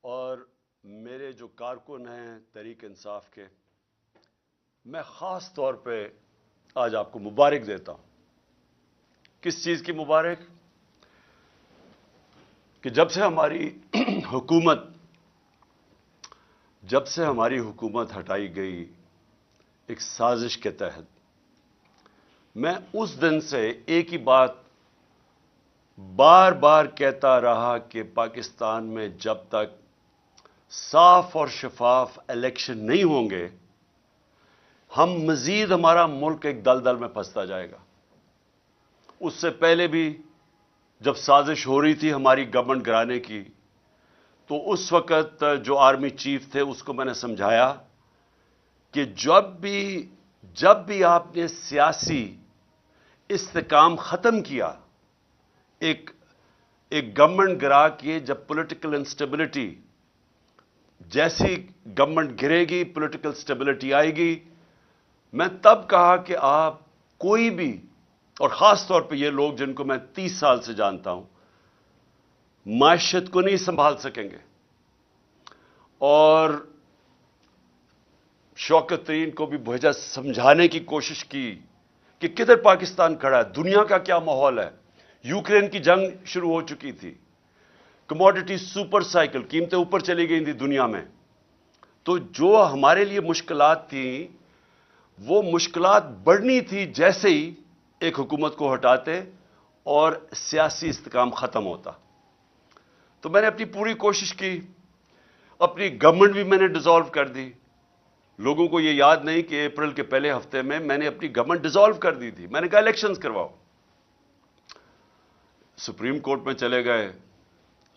اور میرے جو کارکن ہیں تحریک انصاف کے، میں خاص طور پہ آج آپ کو مبارک دیتا ہوں۔ کس چیز کی مبارک؟ کہ جب سے ہماری حکومت ہٹائی گئی ایک سازش کے تحت، میں اس دن سے ایک ہی بات بار بار کہتا رہا کہ پاکستان میں جب تک صاف اور شفاف الیکشن نہیں ہوں گے، ہمارا ملک ایک دلدل میں پھنستا جائے گا۔ اس سے پہلے بھی جب سازش ہو رہی تھی ہماری گورنمنٹ گرانے کی، تو اس وقت جو آرمی چیف تھے اس کو میں نے سمجھایا کہ جب بھی آپ نے سیاسی استحکام ختم کیا، ایک گورنمنٹ گرا کے جب پولیٹیکل انسٹیبلٹی، جیسی گورنمنٹ گرے گی پولیٹیکل اسٹیبلٹی آئے گی، میں تب کہا کہ آپ کوئی بھی، اور خاص طور پہ یہ لوگ جن کو میں 30 سال سے جانتا ہوں، معیشت کو نہیں سنبھال سکیں گے۔ اور شوکت ترین کو بھی بھیجا، سمجھانے کی کوشش کی کہ کدھر پاکستان کھڑا ہے، دنیا کا کیا ماحول ہے۔ یوکرین کی جنگ شروع ہو چکی تھی، کموڈٹی سپر سائیکل، قیمتیں اوپر چلی گئی تھیں دنیا میں۔ تو جو ہمارے لیے مشکلات تھیں، وہ مشکلات بڑھنی تھی جیسے ہی ایک حکومت کو ہٹاتے اور سیاسی استحکام ختم ہوتا۔ تو میں نے اپنی پوری کوشش کی، اپنی گورنمنٹ بھی میں نے ڈیزالو کر دی۔ لوگوں کو یہ یاد نہیں کہ اپریل کے پہلے ہفتے میں نے اپنی گورنمنٹ ڈیزالو کر دی تھی۔ میں نے کہا الیکشنز کرواؤ۔ سپریم کورٹ میں چلے گئے،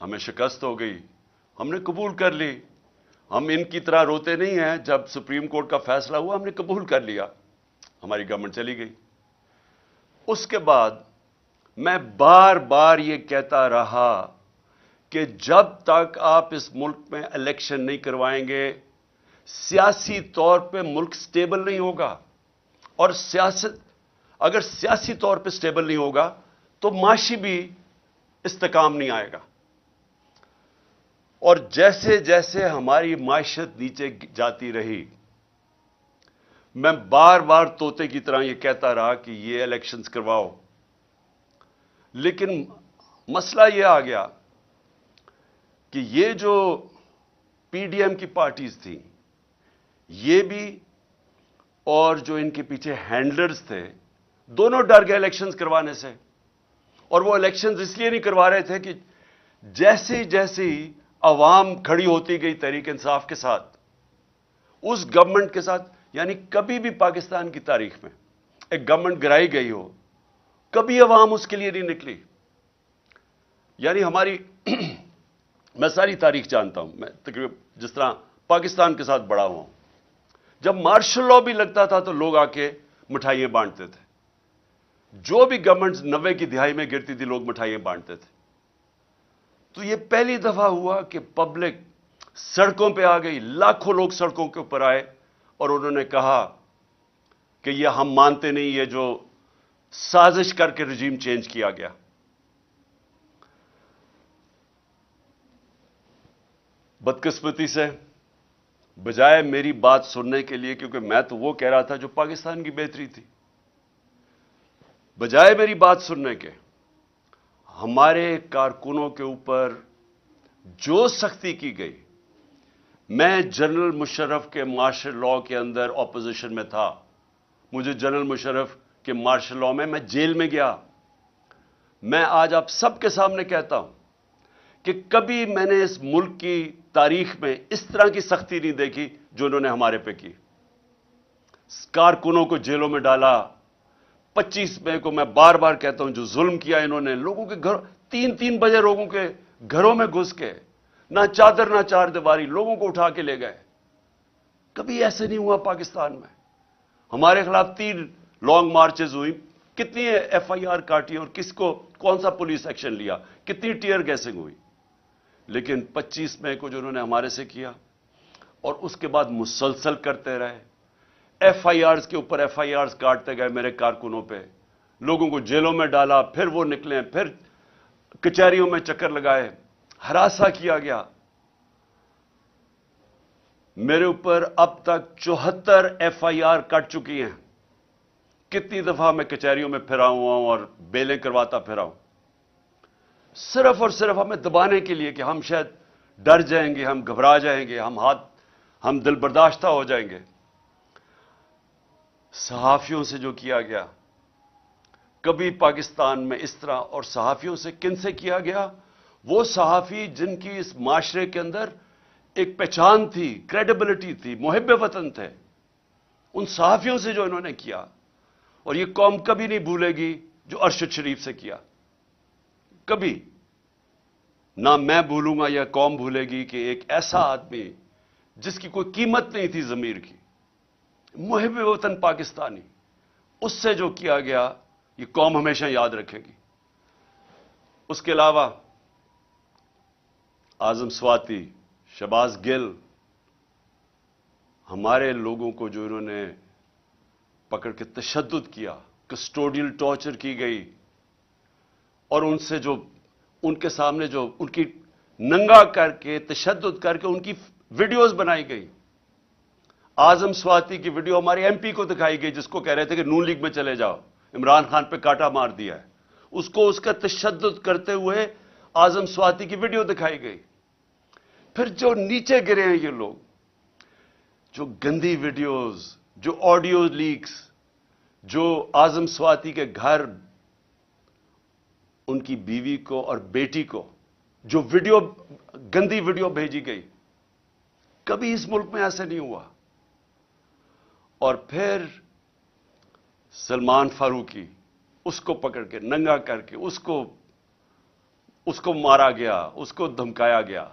ہمیں شکست ہو گئی، ہم نے قبول کر لی۔ ہم ان کی طرح روتے نہیں ہیں، جب سپریم کورٹ کا فیصلہ ہوا ہم نے قبول کر لیا، ہماری گورنمنٹ چلی گئی۔ اس کے بعد میں بار بار یہ کہتا رہا کہ جب تک آپ اس ملک میں الیکشن نہیں کروائیں گے، سیاسی طور پہ ملک سٹیبل نہیں ہوگا، اور اگر سیاسی طور پہ سٹیبل نہیں ہوگا تو معاشی بھی استحکام نہیں آئے گا۔ اور جیسے جیسے ہماری معیشت نیچے جاتی رہی، میں بار بار طوطے کی طرح یہ کہتا رہا کہ یہ الیکشنز کرواؤ۔ لیکن مسئلہ یہ آ گیا کہ یہ جو پی ڈی ایم کی پارٹیز تھیں، یہ بھی اور جو ان کے پیچھے ہینڈلرز تھے، دونوں ڈر گئے الیکشنز کروانے سے۔ اور وہ الیکشنز اس لیے نہیں کروا رہے تھے کہ جیسے ہی عوام کھڑی ہوتی گئی تحریک انصاف کے ساتھ، اس گورنمنٹ کے ساتھ، یعنی کبھی بھی پاکستان کی تاریخ میں ایک گورنمنٹ گرائی گئی ہو، کبھی عوام اس کے لیے نہیں نکلی۔ یعنی میں ساری تاریخ جانتا ہوں، میں تقریباً جس طرح پاکستان کے ساتھ بڑا ہوا ہوں، جب مارشل لاء بھی لگتا تھا تو لوگ آ کے مٹھائیاں بانٹتے تھے۔ جو بھی گورنمنٹ 90 کی دہائی میں گرتی تھی، لوگ مٹھائیاں بانٹتے تھے۔ تو یہ پہلی دفعہ ہوا کہ پبلک سڑکوں پہ آ گئی، لاکھوں لوگ سڑکوں کے اوپر آئے اور انہوں نے کہا کہ یہ ہم مانتے نہیں، یہ جو سازش کر کے رجیم چینج کیا گیا۔ بدقسمتی سے بجائے میری بات سننے کے لیے، کیونکہ میں تو وہ کہہ رہا تھا جو پاکستان کی بہتری تھی، بجائے میری بات سننے کے ہمارے کارکنوں کے اوپر جو سختی کی گئی۔ میں جنرل مشرف کے مارشل لاء کے اندر اپوزیشن میں تھا، مجھے جنرل مشرف کے مارشل لاء میں جیل میں گیا۔ میں آج آپ سب کے سامنے کہتا ہوں کہ کبھی میں نے اس ملک کی تاریخ میں اس طرح کی سختی نہیں دیکھی جو انہوں نے ہمارے پہ کی۔ کارکنوں کو جیلوں میں ڈالا۔ 25 مئی کو میں بار بار کہتا ہوں جو ظلم کیا انہوں نے، لوگوں کے گھر 3 بجے لوگوں کے گھروں میں گھس کے، نہ چادر نہ چار دیواری، لوگوں کو اٹھا کے لے گئے۔ کبھی ایسے نہیں ہوا پاکستان میں۔ ہمارے خلاف 3 لانگ مارچز ہوئی، کتنی ایف آئی آر کاٹی اور کس کو کون سا پولیس ایکشن لیا، کتنی ٹیئر گیسنگ ہوئی۔ لیکن 25 مئی کو جو انہوں نے ہمارے سے کیا، اور اس کے بعد مسلسل کرتے رہے، ایف آئی آرز کے اوپر ایف آئی آرز کاٹتے گئے میرے کارکنوں پہ، لوگوں کو جیلوں میں ڈالا، پھر وہ نکلے، پھر کچہریوں میں چکر لگائے، ہراساں کیا گیا۔ میرے اوپر اب تک 74 FIR کٹ چکی ہیں. کتنی دفعہ میں کچہریوں میں پھرا ہوا ہوں اور بیلیں کرواتا پھرا ہوں، صرف اور صرف ہمیں دبانے کے لیے کہ ہم شاید ڈر جائیں گے، ہم گھبرا جائیں گے، ہم دل برداشتہ ہو جائیں گے. صحافیوں سے جو کیا گیا، کبھی پاکستان میں اس طرح، اور صحافیوں سے کن سے کیا گیا؟ وہ صحافی جن کی اس معاشرے کے اندر ایک پہچان تھی، کریڈیبلٹی تھی، محب وطن تھے، ان صحافیوں سے جو انہوں نے کیا. اور یہ قوم کبھی نہیں بھولے گی جو ارشد شریف سے کیا، کبھی نہ میں بھولوں گا یا قوم بھولے گی کہ ایک ایسا آدمی جس کی کوئی قیمت نہیں تھی ضمیر کی، محب وطن پاکستانی، اس سے جو کیا گیا یہ قوم ہمیشہ یاد رکھے گی. اس کے علاوہ اعظم سواتی، شہباز گل، ہمارے لوگوں کو جو انہوں نے پکڑ کے تشدد کیا، کسٹوڈیل ٹارچر کی گئی، اور ان سے جو ان کے سامنے جو ان کی ننگا کر کے تشدد کر کے ان کی ویڈیوز بنائی گئی. اعظم سواتی کی ویڈیو ہمارے MP کو دکھائی گئی جس کو کہہ رہے تھے کہ نون لیگ میں چلے جاؤ، عمران خان پہ کاٹا مار دیا ہے، اس کو اس کا تشدد کرتے ہوئے اعظم سواتی کی ویڈیو دکھائی گئی. پھر جو نیچے گرے ہیں یہ لوگ، جو گندی ویڈیوز، جو آڈیو لیکس، جو اعظم سواتی کے گھر ان کی بیوی کو اور بیٹی کو جو ویڈیو، گندی ویڈیو بھیجی گئی، کبھی اس ملک میں ایسے نہیں ہوا. اور پھر سلمان فاروقی، اس کو پکڑ کے ننگا کر کے اس کو مارا گیا، اس کو دھمکایا گیا.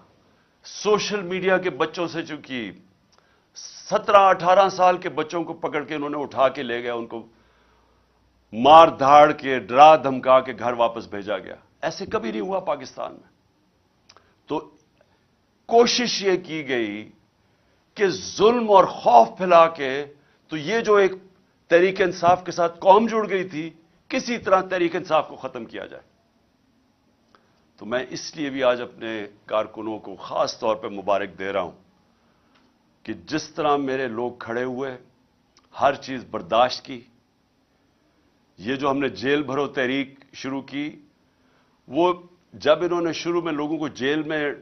سوشل میڈیا کے بچوں سے چونکہ 17-18 سال کے بچوں کو پکڑ کے انہوں نے اٹھا کے لے گیا، ان کو مار دھاڑ کے ڈرا دھمکا کے گھر واپس بھیجا گیا. ایسے کبھی نہیں ہوا پاکستان میں. تو کوشش یہ کی گئی کہ ظلم اور خوف پھیلا کے، تو یہ جو ایک تحریک انصاف کے ساتھ قوم جڑ گئی تھی، کسی طرح تحریک انصاف کو ختم کیا جائے. تو میں اس لیے بھی آج اپنے کارکنوں کو خاص طور پہ مبارک دے رہا ہوں کہ جس طرح میرے لوگ کھڑے ہوئے، ہر چیز برداشت کی. یہ جو ہم نے جیل بھرو تحریک شروع کی، وہ جب انہوں نے شروع میں لوگوں کو جیل میں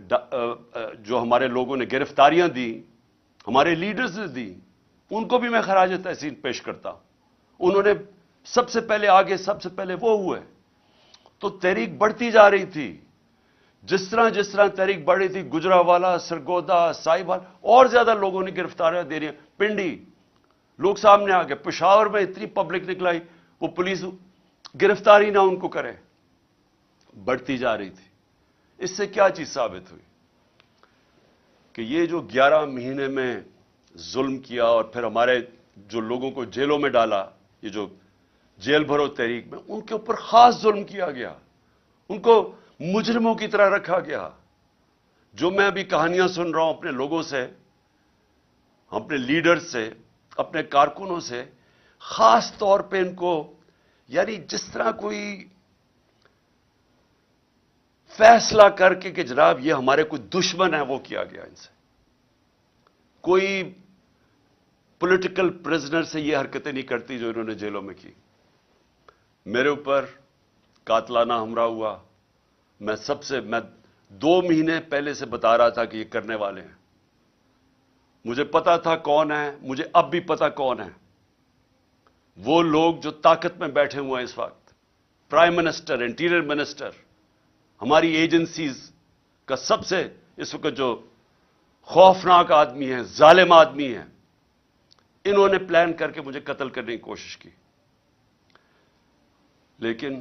جو ہمارے لوگوں نے گرفتاریاں دی، ہمارے لیڈرز نے دی، ان کو بھی میں خراج تحسین پیش کرتا ہوں. انہوں نے سب سے پہلے آگے، سب سے پہلے وہ ہوئے. تو تحریک بڑھتی جا رہی تھی. جس طرح تحریک بڑھ رہی تھی، گجرانوالہ، سرگودا، سائبال، اور زیادہ لوگوں نے گرفتاریاں دے رہی ہیں. پنڈی لوگ سامنے آ گئے. پشاور میں اتنی پبلک نکلائی، وہ پولیس گرفتاری نہ ان کو کرے. بڑھتی جا رہی تھی. اس سے کیا چیز ثابت ہوئی کہ یہ جو 11 مہینے میں ظلم کیا اور پھر ہمارے جو لوگوں کو جیلوں میں ڈالا، یہ جو جیل بھرو تحریک میں، ان کے اوپر خاص ظلم کیا گیا، ان کو مجرموں کی طرح رکھا گیا. جو میں ابھی کہانیاں سن رہا ہوں اپنے لوگوں سے، اپنے لیڈر سے، اپنے کارکنوں سے، خاص طور پہ ان کو، یعنی جس طرح کوئی فیصلہ کر کے کہ جناب یہ ہمارے کوئی دشمن ہے، وہ کیا گیا ان سے. کوئی پولیٹیکل پرزنر سے یہ حرکتیں نہیں کرتی جو انہوں نے جیلوں میں کی. میرے اوپر قاتلانہ حملہ ہوا. میں 2 مہینے پہلے سے بتا رہا تھا کہ یہ کرنے والے ہیں. مجھے پتا تھا کون ہے، مجھے اب بھی پتا کون ہے. وہ لوگ جو طاقت میں بیٹھے ہوئے ہیں اس وقت، پرائم منسٹر، انٹیریئر منسٹر، ہماری ایجنسیز کا سب سے اس وقت جو خوفناک آدمی ہے، ظالم آدمی ہے، انہوں نے پلان کر کے مجھے قتل کرنے کی کوشش کی. لیکن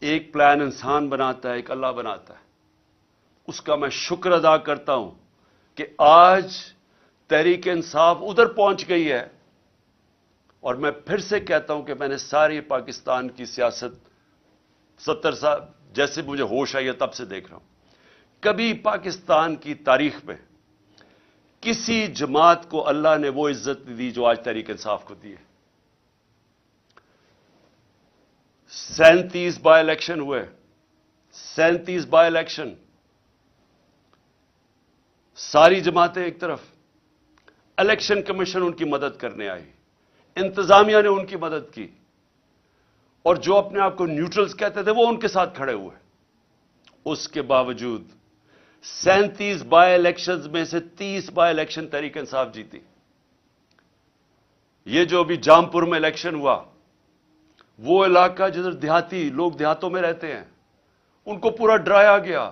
ایک پلان انسان بناتا ہے، ایک اللہ بناتا ہے. اس کا میں شکر ادا کرتا ہوں کہ آج تحریک انصاف ادھر پہنچ گئی ہے. اور میں پھر سے کہتا ہوں کہ میں نے ساری پاکستان کی سیاست 70 سال جیسے مجھے ہوش آئی ہے تب سے دیکھ رہا ہوں. کبھی پاکستان کی تاریخ میں کسی جماعت کو اللہ نے وہ عزت دی جو آج تحریک انصاف کو دی ہے. 37 بائی الیکشن ہوئے، 37 بائی الیکشن. ساری جماعتیں ایک طرف، الیکشن کمیشن ان کی مدد کرنے آئی، انتظامیہ نے ان کی مدد کی، اور جو اپنے آپ کو نیوٹرلز کہتے تھے وہ ان کے ساتھ کھڑے ہوئے۔ اس کے باوجود 37 بائی الیکشنز میں سے 30 بائی الیکشن تحریک انصاف جیتی۔ یہ جو ابھی جامپور میں الیکشن ہوا، وہ علاقہ جدھر دیہاتی لوگ دیہاتوں میں رہتے ہیں، ان کو پورا ڈرایا گیا،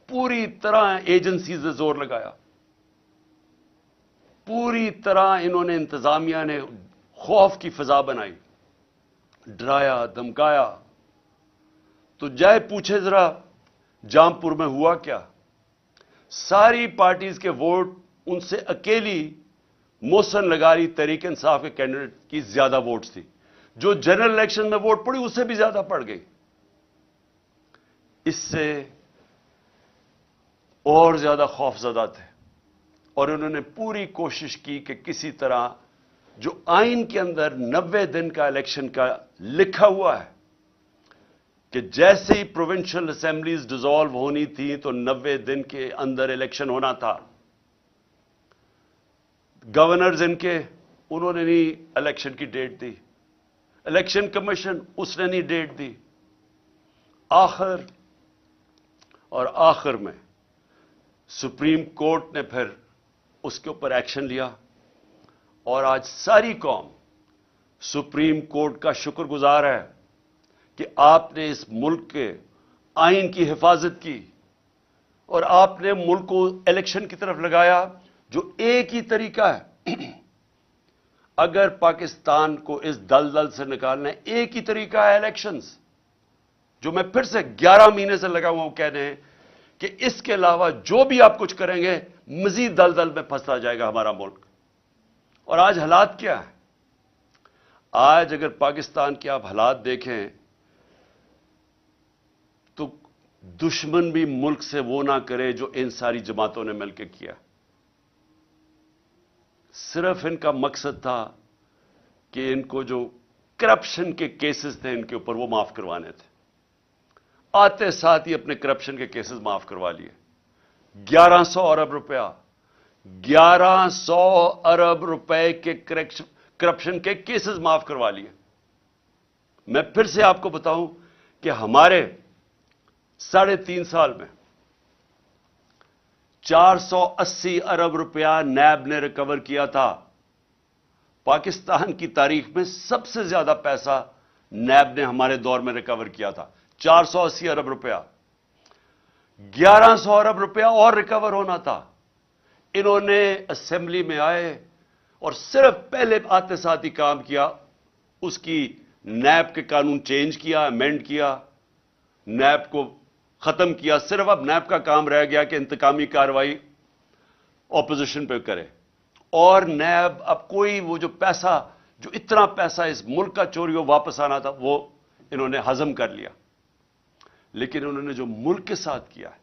پوری طرح ایجنسیز نے زور لگایا، پوری طرح انہوں نے، انتظامیہ نے خوف کی فضا بنائی، ڈرایا دھمکایا۔ تو جائے پوچھے ذرا جامپور میں ہوا کیا؟ ساری پارٹیز کے ووٹ ان سے اکیلی محسن لغاری تحریک انصاف کے کینڈیڈیٹ کی زیادہ ووٹس تھی، جو جنرل الیکشن میں ووٹ پڑی اس سے بھی زیادہ پڑ گئی۔ اس سے اور زیادہ خوف زدہ تھے، اور انہوں نے پوری کوشش کی کہ کسی طرح جو آئین کے اندر 90 دن کا الیکشن کا لکھا ہوا ہے کہ جیسے ہی پروونشل اسمبلیز ڈیزالو ہونی تھی تو 90 دن کے اندر الیکشن ہونا تھا۔ گورنرز ان کے، انہوں نے نہیں الیکشن کی ڈیٹ دی، الیکشن کمیشن اس نے نہیں ڈیٹ دی۔ آخر میں سپریم کورٹ نے پھر اس کے اوپر ایکشن لیا، اور آج ساری قوم سپریم کورٹ کا شکر گزار ہے کہ آپ نے اس ملک کے آئین کی حفاظت کی، اور آپ نے ملک کو الیکشن کی طرف لگایا جو ایک ہی طریقہ ہے۔ اگر پاکستان کو اس دلدل سے نکالنا ہے، ایک ہی طریقہ ہے الیکشنز، جو میں پھر سے 11 مہینے سے لگا ہوا ہوں کہنے ہیں کہ اس کے علاوہ جو بھی آپ کچھ کریں گے مزید دلدل میں پھنستا جائے گا ہمارا ملک۔ اور آج حالات کیا ہے؟ آج اگر پاکستان کے آپ حالات دیکھیں تو دشمن بھی ملک سے وہ نہ کرے جو ان ساری جماعتوں نے مل کے کیا۔ صرف ان کا مقصد تھا کہ ان کو جو کرپشن کے کیسز تھے ان کے اوپر وہ معاف کروانے تھے، آتے ساتھ ہی اپنے کرپشن کے کیسز معاف کروا لیے۔ 1100 ارب روپیہ، 1100 ارب روپے کے کرپشن کے کیسز معاف کروا لیے۔ میں پھر سے آپ کو بتاؤں کہ ہمارے 3.5 سال میں 480 ارب روپیہ نیب نے ریکور کیا تھا۔ پاکستان کی تاریخ میں سب سے زیادہ پیسہ نیب نے ہمارے دور میں ریکور کیا تھا، 480 ارب روپیہ۔ 1100 ارب روپیہ اور ریکور ہونا تھا۔ انہوں نے اسمبلی میں آئے اور صرف پہلے آتے ساتھ ہی کام کیا، اس کی نیب کے قانون چینج کیا، امینڈ کیا، نیب کو ختم کیا۔ صرف اب نیب کا کام رہ گیا کہ انتقامی کارروائی اپوزیشن پہ کرے، اور نیب اب کوئی وہ جو پیسہ، جو اتنا پیسہ اس ملک کا چوری ہو واپس آنا تھا، وہ انہوں نے ہضم کر لیا۔ لیکن انہوں نے جو ملک کے ساتھ کیا ہے،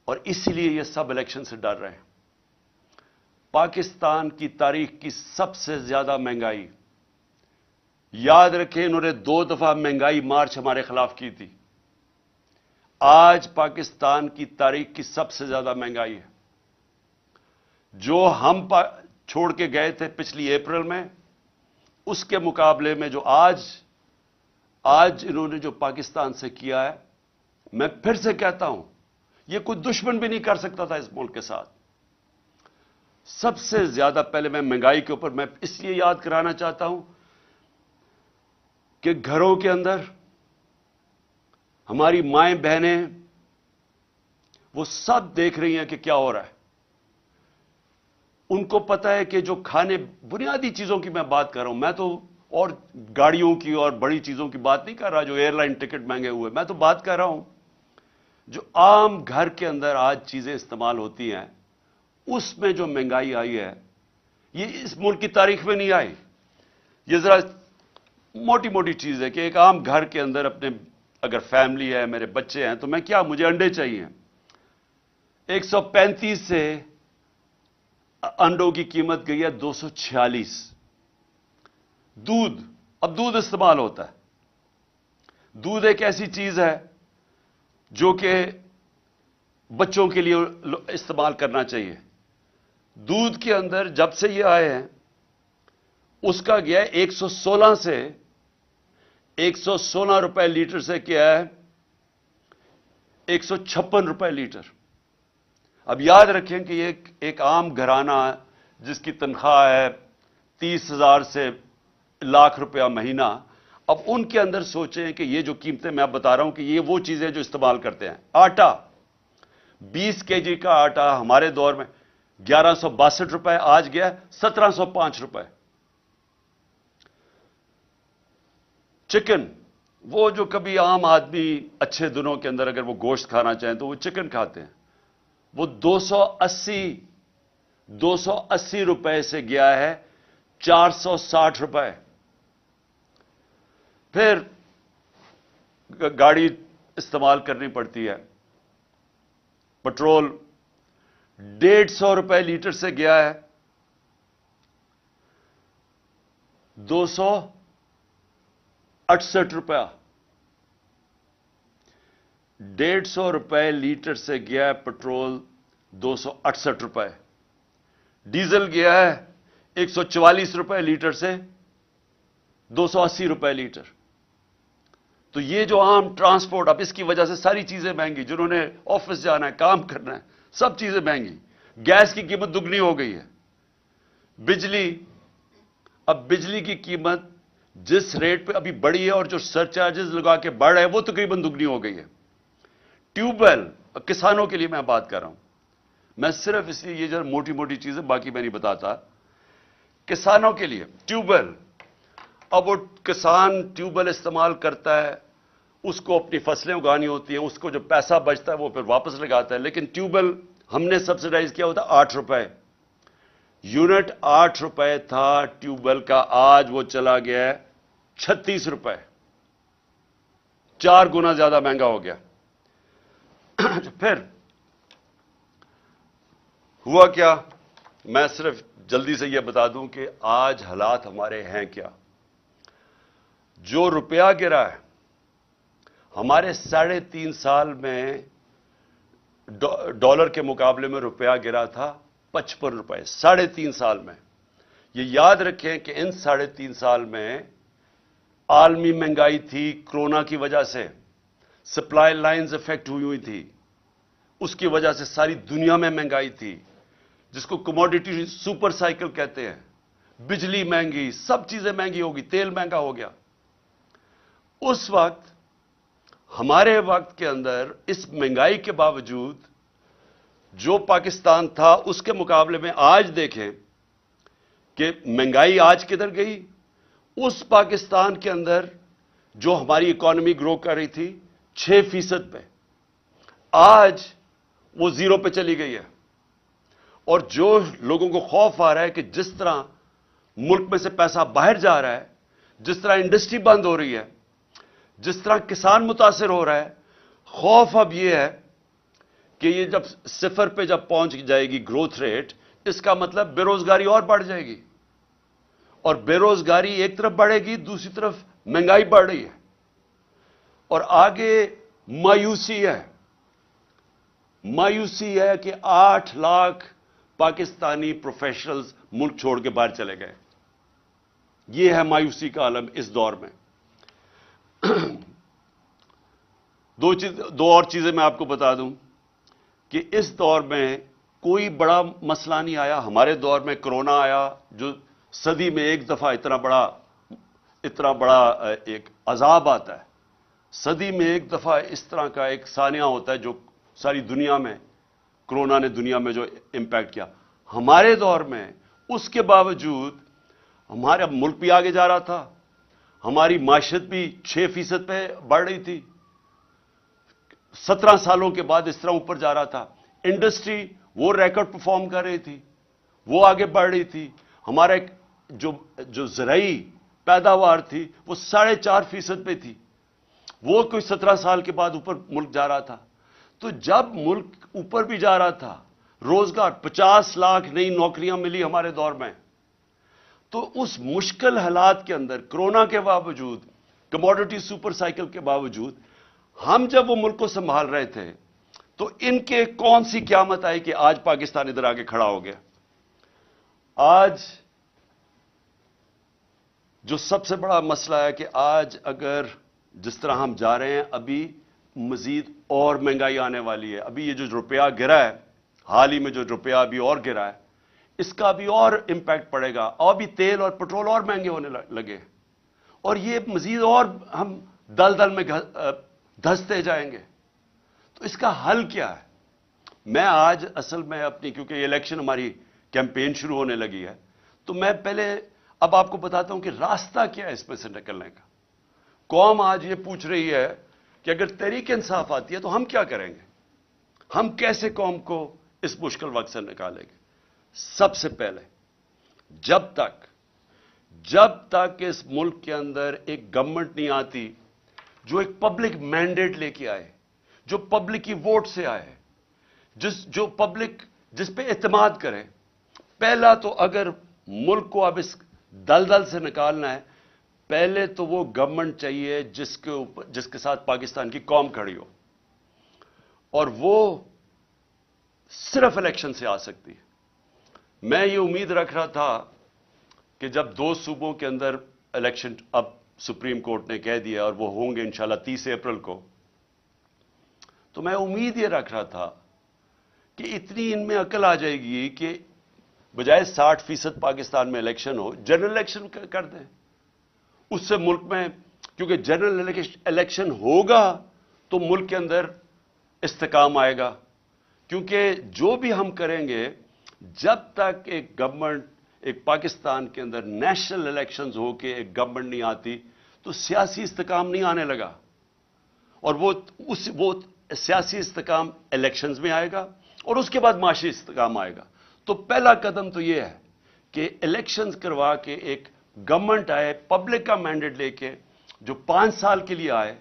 اور اسی لیے یہ سب الیکشن سے ڈر رہے ہیں۔ پاکستان کی تاریخ کی سب سے زیادہ مہنگائی، یاد رکھیں انہوں نے 2 دفعہ مہنگائی مارچ ہمارے خلاف کی تھی۔ آج پاکستان کی تاریخ کی سب سے زیادہ مہنگائی ہے۔ جو ہم چھوڑ کے گئے تھے پچھلی اپریل میں، اس کے مقابلے میں جو آج انہوں نے جو پاکستان سے کیا ہے، میں پھر سے کہتا ہوں یہ کوئی دشمن بھی نہیں کر سکتا تھا اس ملک کے ساتھ۔ سب سے زیادہ پہلے میں مہنگائی کے اوپر میں اس لیے یاد کرانا چاہتا ہوں کہ گھروں کے اندر ہماری مائیں بہنیں وہ سب دیکھ رہی ہیں کہ کیا ہو رہا ہے۔ ان کو پتا ہے کہ جو کھانے، بنیادی چیزوں کی میں بات کر رہا ہوں، میں تو اور گاڑیوں کی اور بڑی چیزوں کی بات نہیں کر رہا جو ایئر لائن ٹکٹ مہنگے ہوئے، میں تو بات کر رہا ہوں جو عام گھر کے اندر آج چیزیں استعمال ہوتی ہیں، اس میں جو مہنگائی آئی ہے، یہ اس ملک کی تاریخ میں نہیں آئی۔ یہ ذرا موٹی موٹی چیز ہے کہ ایک عام گھر کے اندر اپنے اگر فیملی ہے، میرے بچے ہیں، تو میں کیا، مجھے انڈے چاہیے، 135 سے انڈوں کی قیمت گئی ہے 246۔ اب دودھ استعمال ہوتا ہے۔ دودھ ایک ایسی چیز ہے جو کہ بچوں کے لیے استعمال کرنا چاہیے. دودھ کے اندر جب سے یہ آئے ہیں اس کا گیا 116 سے 116 روپے لیٹر سے کیا ہے 156 روپے لیٹر. اب یاد رکھیں کہ یہ ایک عام گھرانہ جس کی تنخواہ ہے 30,000 سے لاکھ روپیہ مہینہ. اب ان کے اندر سوچیں کہ یہ جو قیمتیں میں اب بتا رہا ہوں کہ یہ وہ چیزیں جو استعمال کرتے ہیں. آٹا 20 کے جی کا آٹا ہمارے دور میں 1162 روپے, آج گیا 1705 روپے. چکن, وہ جو کبھی عام آدمی اچھے دنوں کے اندر اگر وہ گوشت کھانا چاہیں تو وہ چکن کھاتے ہیں, وہ 280 روپے سے گیا ہے 460 روپے. پھر گاڑی استعمال کرنی پڑتی ہے, پٹرول 150 روپے لیٹر سے گیا ہے 268 روپیہ. 150 روپے لیٹر سے گیا ہے پٹرول 268 روپے. ڈیزل گیا ہے 144 روپے لیٹر سے 280 روپے لیٹر. تو یہ جو عام ٹرانسپورٹ, اب اس کی وجہ سے ساری چیزیں مہنگی, جنہوں نے آفس جانا ہے, کام کرنا ہے, سب چیزیں مہنگی. گیس کی قیمت دگنی ہو گئی ہے. بجلی, اب بجلی کی قیمت جس ریٹ پہ ابھی بڑھی ہے اور جو سر چارجز لگا کے بڑھ رہے ہیں وہ تقریباً دگنی ہو گئی ہے. ٹیوب ویل, کسانوں کے لیے میں بات کر رہا ہوں, میں صرف اس لیے یہ جو موٹی موٹی چیزیں باقی میں نہیں بتاتا. کسانوں کے لیے ٹیوب ویل, اب وہ کسان ٹیوب ویل استعمال کرتا ہے, اس کو اپنی فصلیں اگانی ہوتی ہیں, اس کو جو پیسہ بچتا ہے وہ پھر واپس لگاتا ہے. لیکن ٹیوب ویل ہم نے سبسڈائز کیا ہوتا 8 روپے یونٹ. 8 روپے تھا ٹیوب ویل کا, آج وہ چلا گیا ہے 36 روپے, 4 گنا زیادہ مہنگا ہو گیا. پھر ہوا کیا, میں صرف جلدی سے یہ بتا دوں کہ آج حالات ہمارے ہیں کیا. جو روپیہ گرا ہے ہمارے 3.5 سال میں ڈالر کے مقابلے میں روپیہ گرا تھا 55 روپے 3.5 سال میں. یہ یاد رکھیں کہ ان 3.5 سال میں عالمی مہنگائی تھی, کرونا کی وجہ سے سپلائی لائنز افیکٹ ہوئی تھی, اس کی وجہ سے ساری دنیا میں مہنگائی تھی, جس کو کموڈیٹی سپر سائیکل کہتے ہیں. بجلی مہنگی, سب چیزیں مہنگی ہوگی, تیل مہنگا ہو گیا. اس وقت ہمارے وقت کے اندر اس مہنگائی کے باوجود جو پاکستان تھا اس کے مقابلے میں آج دیکھیں کہ مہنگائی آج کدھر گئی. اس پاکستان کے اندر جو ہماری اکانومی گرو کر رہی تھی 6% پہ, آج وہ 0 پہ چلی گئی ہے. اور جو لوگوں کو خوف آ رہا ہے کہ جس طرح ملک میں سے پیسہ باہر جا رہا ہے, جس طرح انڈسٹری بند ہو رہی ہے, جس طرح کسان متاثر ہو رہا ہے, خوف اب یہ ہے کہ یہ جب 0 پہ جب پہنچ جائے گی گروتھ ریٹ, اس کا مطلب بے روزگاری اور بڑھ جائے گی. اور بے روزگاری ایک طرف بڑھے گی, دوسری طرف مہنگائی بڑھ رہی ہے. اور آگے مایوسی ہے کہ 8 لاکھ پاکستانی پروفیشنلز ملک چھوڑ کے باہر چلے گئے. یہ ہے مایوسی کا عالم اس دور میں. دو اور چیزیں میں آپ کو بتا دوں کہ اس دور میں کوئی بڑا مسئلہ نہیں آیا. ہمارے دور میں کرونا آیا, جو صدی میں ایک دفعہ اتنا بڑا ایک عذاب آتا ہے. صدی میں ایک دفعہ اس طرح کا ایک سانحہ ہوتا ہے جو ساری دنیا میں, کرونا نے دنیا میں جو امپیکٹ کیا. ہمارے دور میں اس کے باوجود ہمارا ملک بھی آگے جا رہا تھا, ہماری معیشت بھی 6% پہ بڑھ رہی تھی, 17 سالوں کے بعد اس طرح اوپر جا رہا تھا. انڈسٹری وہ ریکارڈ پرفارم کر رہی تھی, وہ آگے بڑھ رہی تھی. ہمارا جو زرعی پیداوار تھی وہ 4.5% پہ تھی, وہ کوئی 17 سال کے بعد اوپر ملک جا رہا تھا. تو جب ملک اوپر بھی جا رہا تھا, روزگار 50 لاکھ نئی نوکریاں ملی ہمارے دور میں. تو اس مشکل حالات کے اندر, کرونا کے باوجود, کموڈٹی سپر سائیکل کے باوجود, ہم جب وہ ملک کو سنبھال رہے تھے تو ان کے کون سی قیامت آئی کہ آج پاکستان ادھر آگے کھڑا ہو گیا؟ آج جو سب سے بڑا مسئلہ ہے کہ آج اگر جس طرح ہم جا رہے ہیں، ابھی مزید اور مہنگائی آنے والی ہے. ابھی یہ جو روپیہ گرا ہے، حال ہی میں جو روپیہ ابھی اور گرا ہے، اس کا بھی اور امپیکٹ پڑے گا، اور بھی تیل اور پٹرول اور مہنگے ہونے لگے، اور یہ مزید اور ہم دلدل میں دھستے جائیں گے. تو اس کا حل کیا ہے؟ میں آج اصل میں اپنی، کیونکہ یہ الیکشن ہماری کیمپین شروع ہونے لگی ہے، تو میں پہلے اب آپ کو بتاتا ہوں کہ راستہ کیا ہے اس میں سے نکلنے کا. قوم آج یہ پوچھ رہی ہے کہ اگر تحریک انصاف آتی ہے تو ہم کیا کریں گے؟ ہم کیسے قوم کو اس مشکل وقت سے نکالیں گے؟ سب سے پہلے جب تک اس ملک کے اندر ایک گورنمنٹ نہیں آتی جو ایک پبلک مینڈیٹ لے کے آئے، جو پبلک کی ووٹ سے آئے، جو پبلک جس پہ اعتماد کرے. پہلا تو اگر ملک کو اب اس دلدل سے نکالنا ہے، پہلے تو وہ گورنمنٹ چاہیے جس کے ساتھ پاکستان کی قوم کھڑی ہو، اور وہ صرف الیکشن سے آ سکتی ہے. میں یہ امید رکھ رہا تھا کہ جب 2 صوبوں کے اندر الیکشن اب سپریم کورٹ نے کہہ دیا اور وہ ہوں گے انشاءاللہ 30 اپریل کو، تو میں امید یہ رکھ رہا تھا کہ اتنی ان میں عقل آ جائے گی کہ بجائے 60% پاکستان میں الیکشن ہو، جنرل الیکشن کر دیں. اس سے ملک میں، کیونکہ جنرل الیکشن ہوگا تو ملک کے اندر استحکام آئے گا. کیونکہ جو بھی ہم کریں گے، جب تک ایک گورنمنٹ، ایک پاکستان کے اندر نیشنل الیکشنز ہو کے ایک گورنمنٹ نہیں آتی، تو سیاسی استحکام نہیں آنے لگا. اور وہ سیاسی استحکام الیکشنز میں آئے گا، اور اس کے بعد معاشی استحکام آئے گا. تو پہلا قدم تو یہ ہے کہ الیکشنز کروا کے ایک گورنمنٹ آئے پبلک کا مینڈیٹ لے کے، جو 5 سال کے لیے آئے،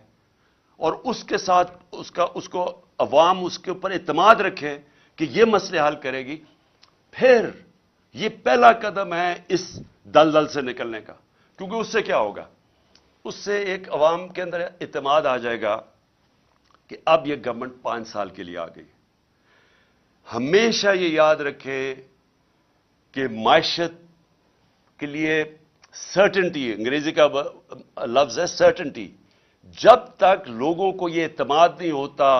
اور اس کے ساتھ اس کو عوام اس کے اوپر اعتماد رکھے کہ یہ مسئلے حل کرے گی. پھر یہ پہلا قدم ہے اس دلدل سے نکلنے کا. کیونکہ اس سے کیا ہوگا؟ اس سے ایک عوام کے اندر اعتماد آ جائے گا کہ اب یہ گورنمنٹ 5 سال کے لیے آ گئی. ہمیشہ یہ یاد رکھے کہ معیشت کے لیے سرٹنٹی، انگریزی کا لفظ ہے سرٹنٹی. جب تک لوگوں کو یہ اعتماد نہیں ہوتا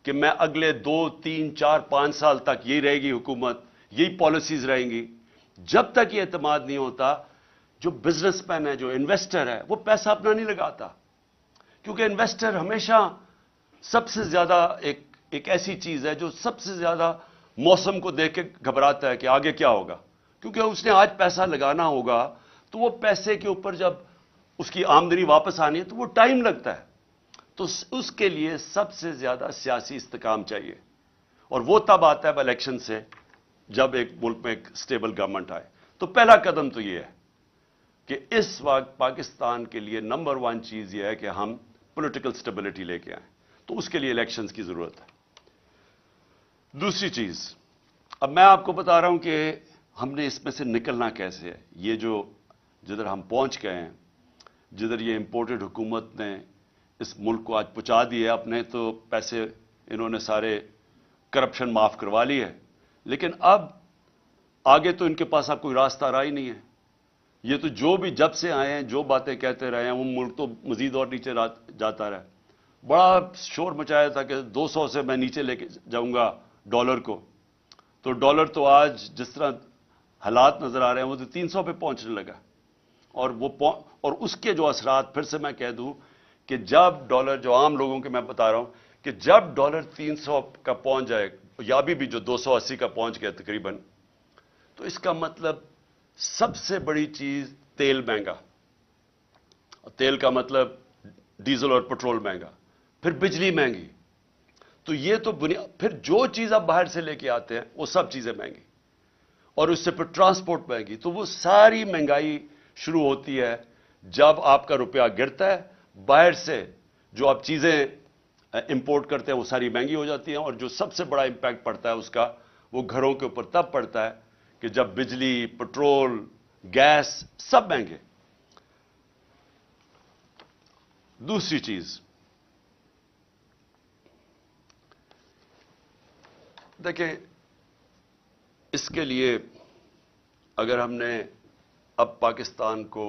کہ میں اگلے 2 3 4 5 سال تک یہی رہے گی حکومت، یہی پالیسیز رہیں گی، جب تک یہ اعتماد نہیں ہوتا، جو بزنس مین ہے، جو انویسٹر ہے، وہ پیسہ اپنا نہیں لگاتا. کیونکہ انویسٹر ہمیشہ سب سے زیادہ ایک ایسی چیز ہے جو سب سے زیادہ موسم کو دیکھ کے گھبراتا ہے کہ آگے کیا ہوگا. کیونکہ اس نے آج پیسہ لگانا ہوگا، تو وہ پیسے کے اوپر جب اس کی آمدنی واپس آنی ہے تو وہ ٹائم لگتا ہے. تو اس کے لیے سب سے زیادہ سیاسی استحکام چاہیے، اور وہ تب آتا ہے الیکشن سے، جب ایک ملک میں ایک سٹیبل گورنمنٹ آئے. تو پہلا قدم تو یہ ہے کہ اس وقت پاکستان کے لیے نمبر 1 چیز یہ ہے کہ ہم پولیٹیکل سٹیبلٹی لے کے آئیں. تو اس کے لیے الیکشنز کی ضرورت ہے. دوسری چیز، اب میں آپ کو بتا رہا ہوں کہ ہم نے اس میں سے نکلنا کیسے ہے. یہ جو جدھر ہم پہنچ گئے ہیں، جدھر یہ امپورٹڈ حکومت نے اس ملک کو آج پہنچا دی ہے، اپنے تو پیسے انہوں نے سارے کرپشن معاف کروا لی ہے، لیکن اب آگے تو ان کے پاس اب کوئی راستہ رہا ہی نہیں ہے. یہ تو جو بھی جب سے آئے ہیں جو باتیں کہتے رہے ہیں، وہ ملک تو مزید اور نیچے جاتا رہا. بڑا شور مچایا تھا کہ 200 سے میں نیچے لے کے جاؤں گا ڈالر کو. تو ڈالر تو آج جس طرح حالات نظر آ رہے ہیں وہ تو 300 پہ پہنچنے لگا. اور اس کے جو اثرات، پھر سے میں کہہ دوں کہ جب ڈالر، جو عام لوگوں کے میں بتا رہا ہوں کہ جب ڈالر 300 کا پہنچ جائے، یا بھی جو 280 کا پہنچ گیا تقریباً، تو اس کا مطلب سب سے بڑی چیز تیل مہنگا. تیل کا مطلب ڈیزل اور پٹرول مہنگا، پھر بجلی مہنگی. تو یہ تو پھر جو چیز آپ باہر سے لے کے آتے ہیں وہ سب چیزیں مہنگی، اور اس سے پھر ٹرانسپورٹ مہنگی. تو وہ ساری مہنگائی شروع ہوتی ہے جب آپ کا روپیہ گرتا ہے. باہر سے جو آپ چیزیں امپورٹ کرتے ہیں وہ ساری مہنگی ہو جاتی ہیں، اور جو سب سے بڑا امپیکٹ پڑتا ہے اس کا، وہ گھروں کے اوپر تب پڑتا ہے کہ جب بجلی، پٹرول، گیس سب مہنگے. دوسری چیز، دیکھیں، اس کے لیے اگر ہم نے اب پاکستان کو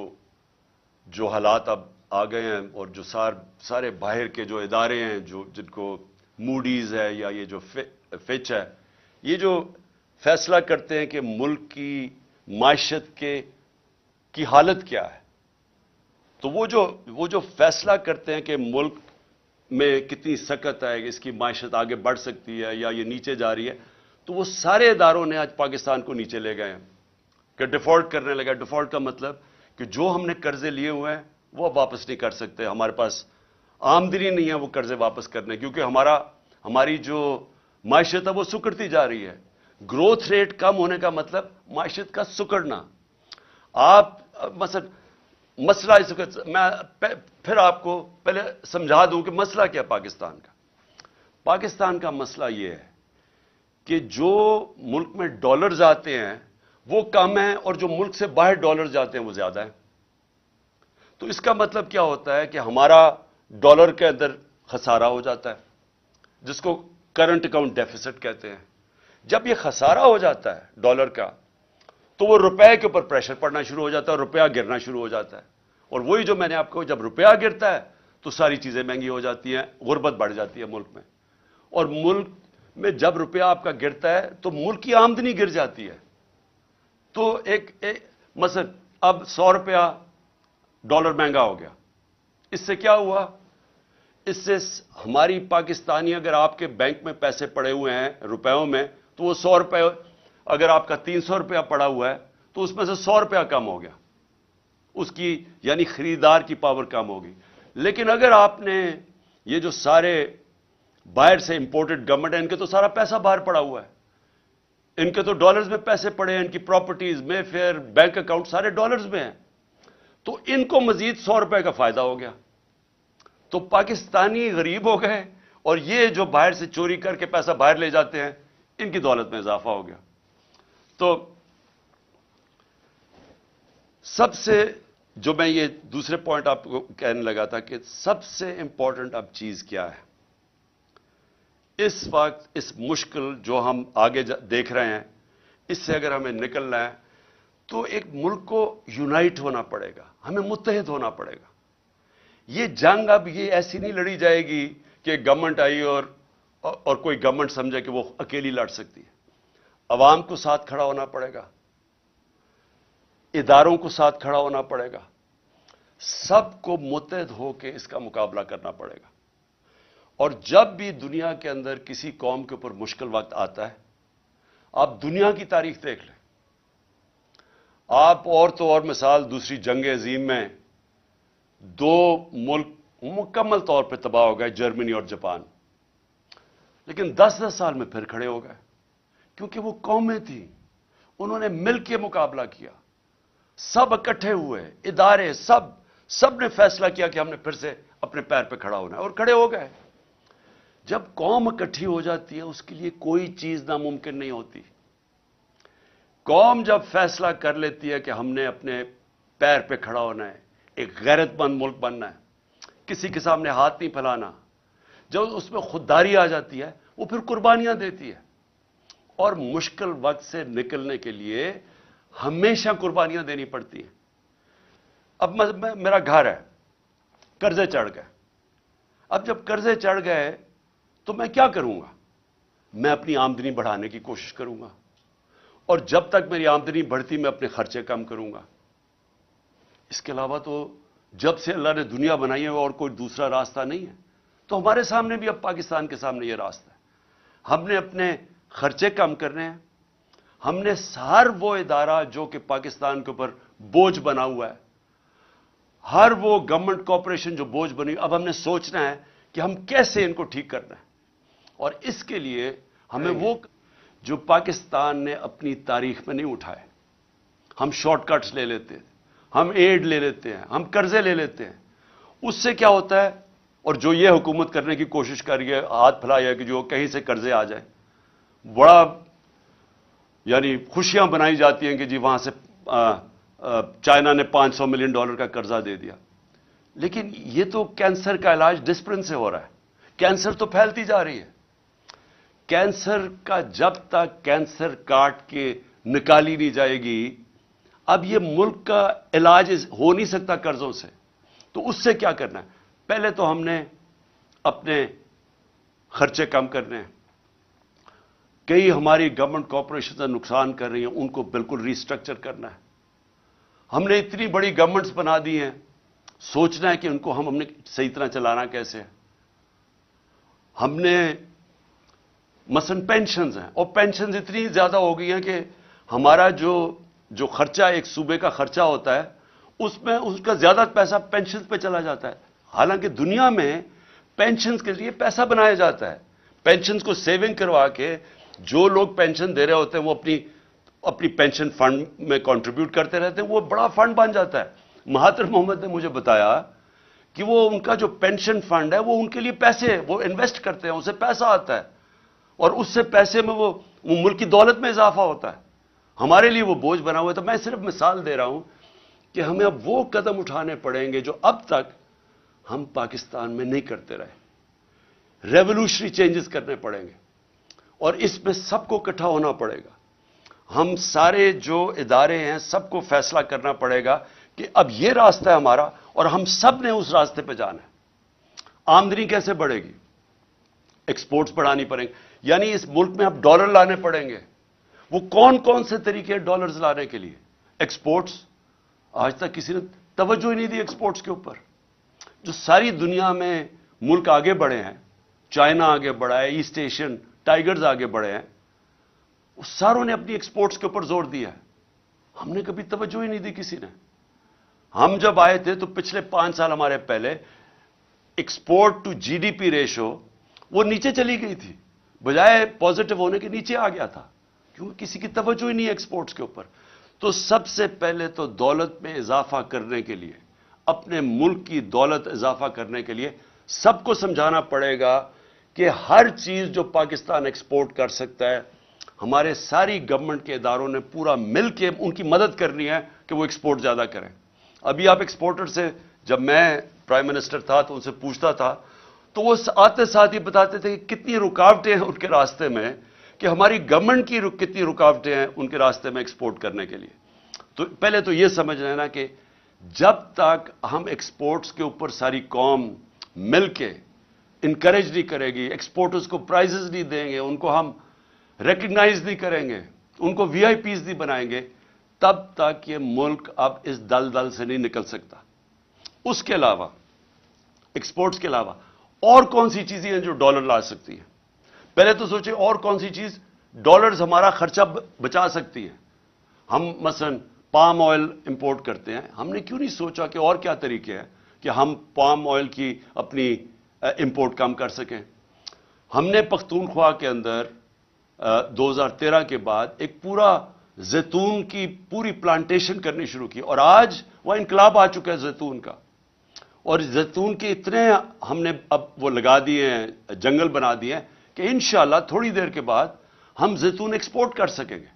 جو حالات اب آ گئے ہیں اور جو سارے باہر کے جو ادارے ہیں جن کو موڈیز ہے یا یہ جو فچ ہے، یہ جو فیصلہ کرتے ہیں کہ ملک کی معیشت کی حالت کیا ہے، تو وہ جو فیصلہ کرتے ہیں کہ ملک میں کتنی سکت ہے، اس کی معیشت آگے بڑھ سکتی ہے یا یہ نیچے جا رہی ہے، تو وہ سارے اداروں نے آج پاکستان کو نیچے لے گئے ہیں کہ ڈیفالٹ کرنے لگا۔ ڈیفالٹ کا مطلب کہ جو ہم نے قرضے لیے ہوئے ہیں وہ اب واپس نہیں کر سکتے، ہمارے پاس آمدنی نہیں ہے وہ قرضے واپس کرنے، کیونکہ ہماری جو معیشت ہے وہ سکڑتی جا رہی ہے۔ گروتھ ریٹ کم ہونے کا مطلب معیشت کا سکڑنا۔ آپ مسئلہ اس وقت میں پھر آپ کو پہلے سمجھا دوں کہ مسئلہ کیا پاکستان کا۔ پاکستان کا مسئلہ یہ ہے کہ جو ملک میں ڈالرز آتے ہیں وہ کم ہیں اور جو ملک سے باہر ڈالرز جاتے ہیں وہ زیادہ ہیں۔ تو اس کا مطلب کیا ہوتا ہے کہ ہمارا ڈالر کے اندر خسارہ ہو جاتا ہے، جس کو کرنٹ اکاؤنٹ ڈیفیسٹ کہتے ہیں۔ جب یہ خسارہ ہو جاتا ہے ڈالر کا تو وہ روپے کے اوپر پریشر پڑنا شروع ہو جاتا ہے اور روپیہ گرنا شروع ہو جاتا ہے۔ اور وہی جو میں نے آپ کو، جب روپیہ گرتا ہے تو ساری چیزیں مہنگی ہو جاتی ہیں، غربت بڑھ جاتی ہے ملک میں۔ اور ملک میں جب روپیہ آپ کا گرتا ہے تو ملک کی آمدنی گر جاتی ہے۔ تو مثلا اب 100 روپیہ ڈالر مہنگا ہو گیا، اس سے کیا ہوا؟ اس سے ہماری پاکستانی، اگر آپ کے بینک میں پیسے پڑے ہوئے ہیں روپیوں میں تو وہ 100 روپے، اگر آپ کا 300 روپیہ پڑا ہوا ہے تو اس میں سے 100 روپیہ کم ہو گیا، اس کی یعنی خریدار کی پاور کم ہوگی۔ لیکن اگر آپ نے یہ جو سارے باہر سے امپورٹڈ گورنمنٹ ہے، ان کے تو سارا پیسہ باہر پڑا ہوا ہے، ان کے تو ڈالرز میں پیسے پڑے ہیں، ان کی پراپرٹیز میں فیئر بینک اکاؤنٹ سارے ڈالرز میں ہیں، تو ان کو مزید 100 روپے کا فائدہ ہو گیا۔ تو پاکستانی غریب ہو گئے اور یہ جو باہر سے چوری کر کے پیسہ باہر لے جاتے ہیں ان کی دولت میں اضافہ ہو گیا۔ تو سب سے جو میں یہ دوسرے پوائنٹ آپ کو کہنے لگا تھا کہ سب سے امپورٹنٹ اب چیز کیا ہے اس وقت، اس مشکل جو ہم آگے دیکھ رہے ہیں، اس سے اگر ہمیں نکلنا ہے تو ایک ملک کو یونائٹ ہونا پڑے گا، ہمیں متحد ہونا پڑے گا۔ یہ جنگ اب یہ ایسی نہیں لڑی جائے گی کہ گورنمنٹ آئی اور کوئی گورنمنٹ سمجھے کہ وہ اکیلی لڑ سکتی ہے۔ عوام کو ساتھ کھڑا ہونا پڑے گا، اداروں کو ساتھ کھڑا ہونا پڑے گا، سب کو متحد ہو کے اس کا مقابلہ کرنا پڑے گا۔ اور جب بھی دنیا کے اندر کسی قوم کے اوپر مشکل وقت آتا ہے، آپ دنیا کی تاریخ دیکھ لیں، آپ اور تو اور مثال دوسری جنگ عظیم میں 2 ملک مکمل طور پہ تباہ ہو گئے، جرمنی اور جاپان، لیکن 10 سال میں پھر کھڑے ہو گئے، کیونکہ وہ قومیں تھیں، انہوں نے مل کے مقابلہ کیا، سب اکٹھے ہوئے، ادارے سب نے فیصلہ کیا کہ ہم نے پھر سے اپنے پیر پہ کھڑا ہونا ہے اور کھڑے ہو گئے۔ جب قوم اکٹھی ہو جاتی ہے اس کے لیے کوئی چیز ناممکن نہیں ہوتی۔ قوم جب فیصلہ کر لیتی ہے کہ ہم نے اپنے پیر پہ کھڑا ہونا ہے، ایک غیرت مند ملک بننا ہے، کسی کے سامنے ہاتھ نہیں پھیلانا، جب اس میں خودداری آ جاتی ہے وہ پھر قربانیاں دیتی ہے، اور مشکل وقت سے نکلنے کے لیے ہمیشہ قربانیاں دینی پڑتی ہیں۔ اب میرا گھر ہے، قرضے چڑھ گئے، اب جب قرضے چڑھ گئے تو میں کیا کروں گا؟ میں اپنی آمدنی بڑھانے کی کوشش کروں گا، اور جب تک میری آمدنی بڑھتی میں اپنے خرچے کم کروں گا۔ اس کے علاوہ تو جب سے اللہ نے دنیا بنائی ہے اور کوئی دوسرا راستہ نہیں ہے۔ تو ہمارے سامنے بھی اب پاکستان کے سامنے یہ راستہ ہے، ہم نے اپنے خرچے کم کرنے ہیں، ہم نے ہر وہ ادارہ جو کہ پاکستان کے اوپر بوجھ بنا ہوا ہے، ہر وہ گورنمنٹ کارپوریشن جو بوجھ بنی، اب ہم نے سوچنا ہے کہ ہم کیسے ان کو ٹھیک کرنا ہے، اور اس کے لیے ہمیں وہ جو پاکستان نے اپنی تاریخ میں نہیں اٹھائے، ہم شارٹ کٹس لے لیتے ہیں، ہم ایڈ لے لیتے ہیں، ہم قرضے لے لیتے ہیں، اس سے کیا ہوتا ہے؟ اور جو یہ حکومت کرنے کی کوشش کر رہی ہے، ہاتھ پھیلایا ہے کہ جو کہیں سے قرضے آ جائیں، بڑا یعنی خوشیاں بنائی جاتی ہیں کہ جی وہاں سے چائنا نے $500 ملین کا قرضہ دے دیا، لیکن یہ تو کینسر کا علاج ڈسپرن سے ہو رہا ہے، کینسر تو پھیلتی جا رہی ہے، کینسر کا جب تک کینسر کاٹ کے نکالی نہیں جائے گی، اب یہ ملک کا علاج ہو نہیں سکتا قرضوں سے. تو اس سے کیا کرنا ہے؟ پہلے تو ہم نے اپنے خرچے کم کرنے ہیں. کئی ہماری گورنمنٹ کارپوریشن نقصان کر رہی ہیں، ان کو بالکل ریسٹرکچر کرنا ہے. ہم نے اتنی بڑی گورنمنٹس بنا دی ہیں، سوچنا ہے کہ ان کو ہم نے صحیح طرح چلانا کیسے ہے. ہم نے مثلا پینشنز ہیں، اور پینشنز اتنی زیادہ ہو گئی ہیں کہ ہمارا جو خرچہ ایک صوبے کا خرچہ ہوتا ہے، اس میں اس کا زیادہ پیسہ پینشنز پہ چلا جاتا ہے. حالانکہ دنیا میں پینشنز کے لیے پیسہ بنایا جاتا ہے. پینشنز کو سیونگ کروا کے جو لوگ پینشن دے رہے ہوتے ہیں وہ اپنی پینشن فنڈ میں کنٹریبیوٹ کرتے رہتے ہیں، وہ بڑا فنڈ بن جاتا ہے. مہاتر محمد نے مجھے بتایا کہ وہ ان کا جو پینشن فنڈ ہے وہ ان کے لیے پیسے وہ انویسٹ کرتے ہیں، اسے پیسہ آتا ہے، اور اس سے پیسے میں وہ ملک کی دولت میں اضافہ ہوتا ہے. ہمارے لیے وہ بوجھ بنا ہوا ہے. تو میں صرف مثال دے رہا ہوں کہ ہمیں اب وہ قدم اٹھانے پڑیں گے جو اب تک ہم پاکستان میں نہیں کرتے رہے. ریولوشنری چینجز کرنے پڑیں گے، اور اس میں سب کو اکٹھا ہونا پڑے گا. ہم سارے جو ادارے ہیں سب کو فیصلہ کرنا پڑے گا کہ اب یہ راستہ ہے ہمارا، اور ہم سب نے اس راستے پہ جانا ہے. آمدنی کیسے بڑھے گی؟ ایکسپورٹس بڑھانی پڑیں گے. یعنی اس ملک میں اب ڈالر لانے پڑیں گے. وہ کون کون سے طریقے ڈالرز لانے کے لیے؟ ایکسپورٹس. آج تک کسی نے توجہ ہی نہیں دی ایکسپورٹس کے اوپر. جو ساری دنیا میں ملک آگے بڑھے ہیں، چائنا آگے بڑھا ہے، ایسٹ ایشین ٹائیگرز آگے بڑھے ہیں، اس ساروں نے اپنی ایکسپورٹس کے اوپر زور دیا ہے. ہم نے کبھی توجہ ہی نہیں دی کسی نے. ہم جب آئے تھے تو پچھلے 5 سال ہمارے پہلے export to G D P ratio وہ نیچے چلی گئی تھی، بجائے پازیٹو ہونے کے نیچے آ گیا تھا، کیونکہ کسی کی توجہ ہی نہیں ہے ایکسپورٹس کے اوپر. تو سب سے پہلے تو دولت میں اضافہ کرنے کے لیے، اپنے ملک کی دولت اضافہ کرنے کے لیے سب کو سمجھانا پڑے گا کہ ہر چیز جو پاکستان ایکسپورٹ کر سکتا ہے، ہمارے ساری گورنمنٹ کے اداروں نے پورا مل کے ان کی مدد کرنی ہے کہ وہ ایکسپورٹ زیادہ کریں. ابھی آپ ایکسپورٹر سے، جب میں پرائم منسٹر تھا تو ان سے پوچھتا تھا تو وہ آتے ساتھ ہی بتاتے تھے کہ کتنی رکاوٹیں ہیں ان کے راستے میں، کہ ہماری گورنمنٹ کی کتنی رکاوٹیں ہیں ان کے راستے میں ایکسپورٹ کرنے کے لیے. تو پہلے تو یہ سمجھ لینا کہ جب تک ہم ایکسپورٹس کے اوپر ساری قوم مل کے انکریج نہیں کرے گی، ایکسپورٹرز کو پرائزز نہیں دیں گے، ان کو ہم ریکگنائز نہیں کریں گے، ان کو وی آئی پیز نہیں بنائیں گے، تب تک یہ ملک اب اس دلدل سے نہیں نکل سکتا. اس کے علاوہ، ایکسپورٹس کے علاوہ اور کون سی چیزیں ہیں جو ڈالر لا سکتی ہیں؟ پہلے تو سوچیں اور کون سی چیز ڈالرز ہمارا خرچہ بچا سکتی ہے. ہم مثلا پام آئل امپورٹ کرتے ہیں، ہم نے کیوں نہیں سوچا کہ اور کیا طریقے ہیں کہ ہم پام آئل کی اپنی امپورٹ کم کر سکیں؟ ہم نے پختونخوا کے اندر 2013 کے بعد ایک پورا زیتون کی پوری پلانٹیشن کرنی شروع کی، اور آج وہ انقلاب آ چکا ہے زیتون کا. اور زیتون کے اتنے ہم نے اب وہ لگا دیے ہیں، جنگل بنا دیے ہیں کہ انشاءاللہ تھوڑی دیر کے بعد ہم زیتون ایکسپورٹ کر سکیں گے.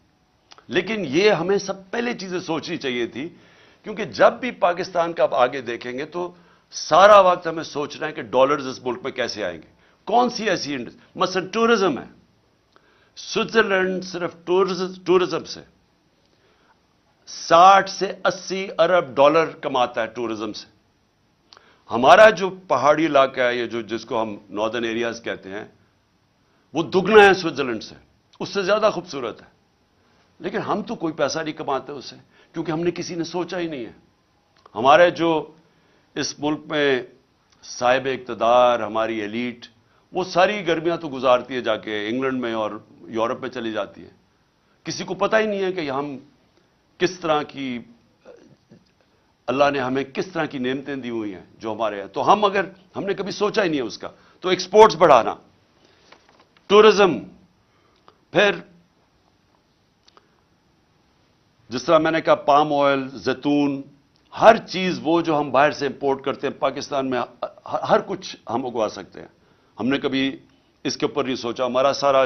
لیکن یہ ہمیں سب پہلے چیزیں سوچنی چاہیے تھی، کیونکہ جب بھی پاکستان کا اب آگے دیکھیں گے تو سارا وقت ہمیں سوچنا ہے کہ ڈالرز اس ملک میں کیسے آئیں گے. کون سی ایسی مثلا ٹورزم ہے. سوئٹزرلینڈ صرف ٹورزم سے 60 سے 80 ارب ڈالر کماتا ہے ٹورزم سے. ہمارا جو پہاڑی علاقہ ہے، یہ جس کو ہم ناردرن ایریاز کہتے ہیں، وہ دگنا ہے سوئٹزرلینڈ سے، اس سے زیادہ خوبصورت ہے. لیکن ہم تو کوئی پیسہ نہیں کماتے اس سے، کیونکہ ہم نے کسی نے سوچا ہی نہیں ہے. ہمارے جو اس ملک میں صاحب اقتدار، ہماری ایلیٹ، وہ ساری گرمیاں تو گزارتی ہے جا کے انگلینڈ میں اور یورپ میں چلی جاتی ہے. کسی کو پتہ ہی نہیں ہے کہ ہم کس طرح کی، اللہ نے ہمیں کس طرح کی نعمتیں دی ہوئی ہیں جو ہمارے ہیں. تو ہم نے کبھی سوچا ہی نہیں ہے اس کا. تو ایکسپورٹس بڑھانا، ٹورزم، پھر جس طرح میں نے کہا پام آئل، زیتون، ہر چیز وہ جو ہم باہر سے امپورٹ کرتے ہیں پاکستان میں ہر کچھ ہم اگوا سکتے ہیں. ہم نے کبھی اس کے اوپر نہیں سوچا. ہمارا سارا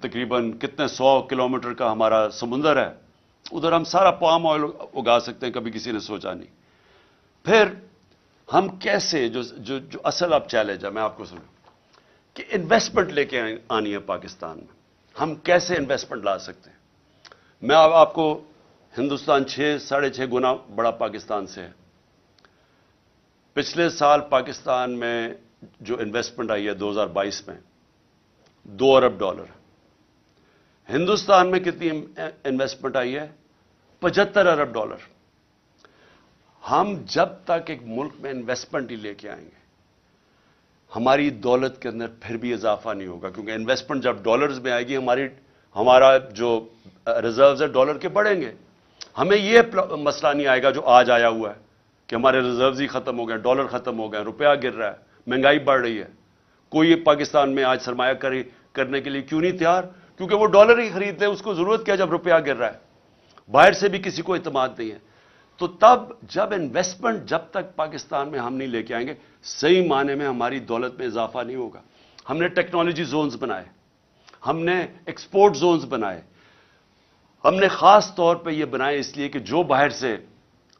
تقریباً کتنے 100 کلومیٹر کا ہمارا سمندر ہے، ادھر ہم سارا پام آئل اگا سکتے ہیں، کبھی کسی نے سوچا نہیں. پھر ہم کیسے جو اصل اب چیلنج ہے میں آپ کو سنوں، کہ انویسٹمنٹ لے کے آنی ہے پاکستان میں. ہم کیسے انویسٹمنٹ لا سکتے ہیں؟ میں آپ کو ہندوستان 6-6.5 گنا بڑا پاکستان سے ہے. پچھلے سال پاکستان میں جو انویسٹمنٹ آئی ہے 2022 میں $2 ارب. ہندوستان میں کتنی انویسٹمنٹ آئی ہے؟ $75 ارب. ہم جب تک ایک ملک میں انویسٹمنٹ ہی لے کے آئیں گے ہماری دولت کے اندر پھر بھی اضافہ نہیں ہوگا, کیونکہ انویسٹمنٹ جب ڈالرز میں آئے گی ہمارا جو ریزروز ہے ڈالر کے بڑھیں گے. ہمیں یہ مسئلہ نہیں آئے گا جو آج آیا ہوا ہے کہ ہمارے ریزروز ہی ختم ہو گئے, ڈالر ختم ہو گئے, روپیہ گر رہا ہے, مہنگائی بڑھ رہی ہے. کوئی پاکستان میں آج سرمایہ کاری کرنے کے لیے کیوں نہیں تیار؟ کیونکہ وہ ڈالر ہی خریدتے ہیں, اس کو ضرورت کیا جب روپیہ گر رہا ہے. باہر سے بھی کسی کو اعتماد نہیں ہے. تو تب جب انویسٹمنٹ جب تک پاکستان میں ہم نہیں لے کے آئیں گے صحیح معنی میں ہماری دولت میں اضافہ نہیں ہوگا. ہم نے ٹیکنالوجی زونز بنائے, ہم نے ایکسپورٹ زونز بنائے, ہم نے خاص طور پہ یہ بنائے اس لیے کہ جو باہر سے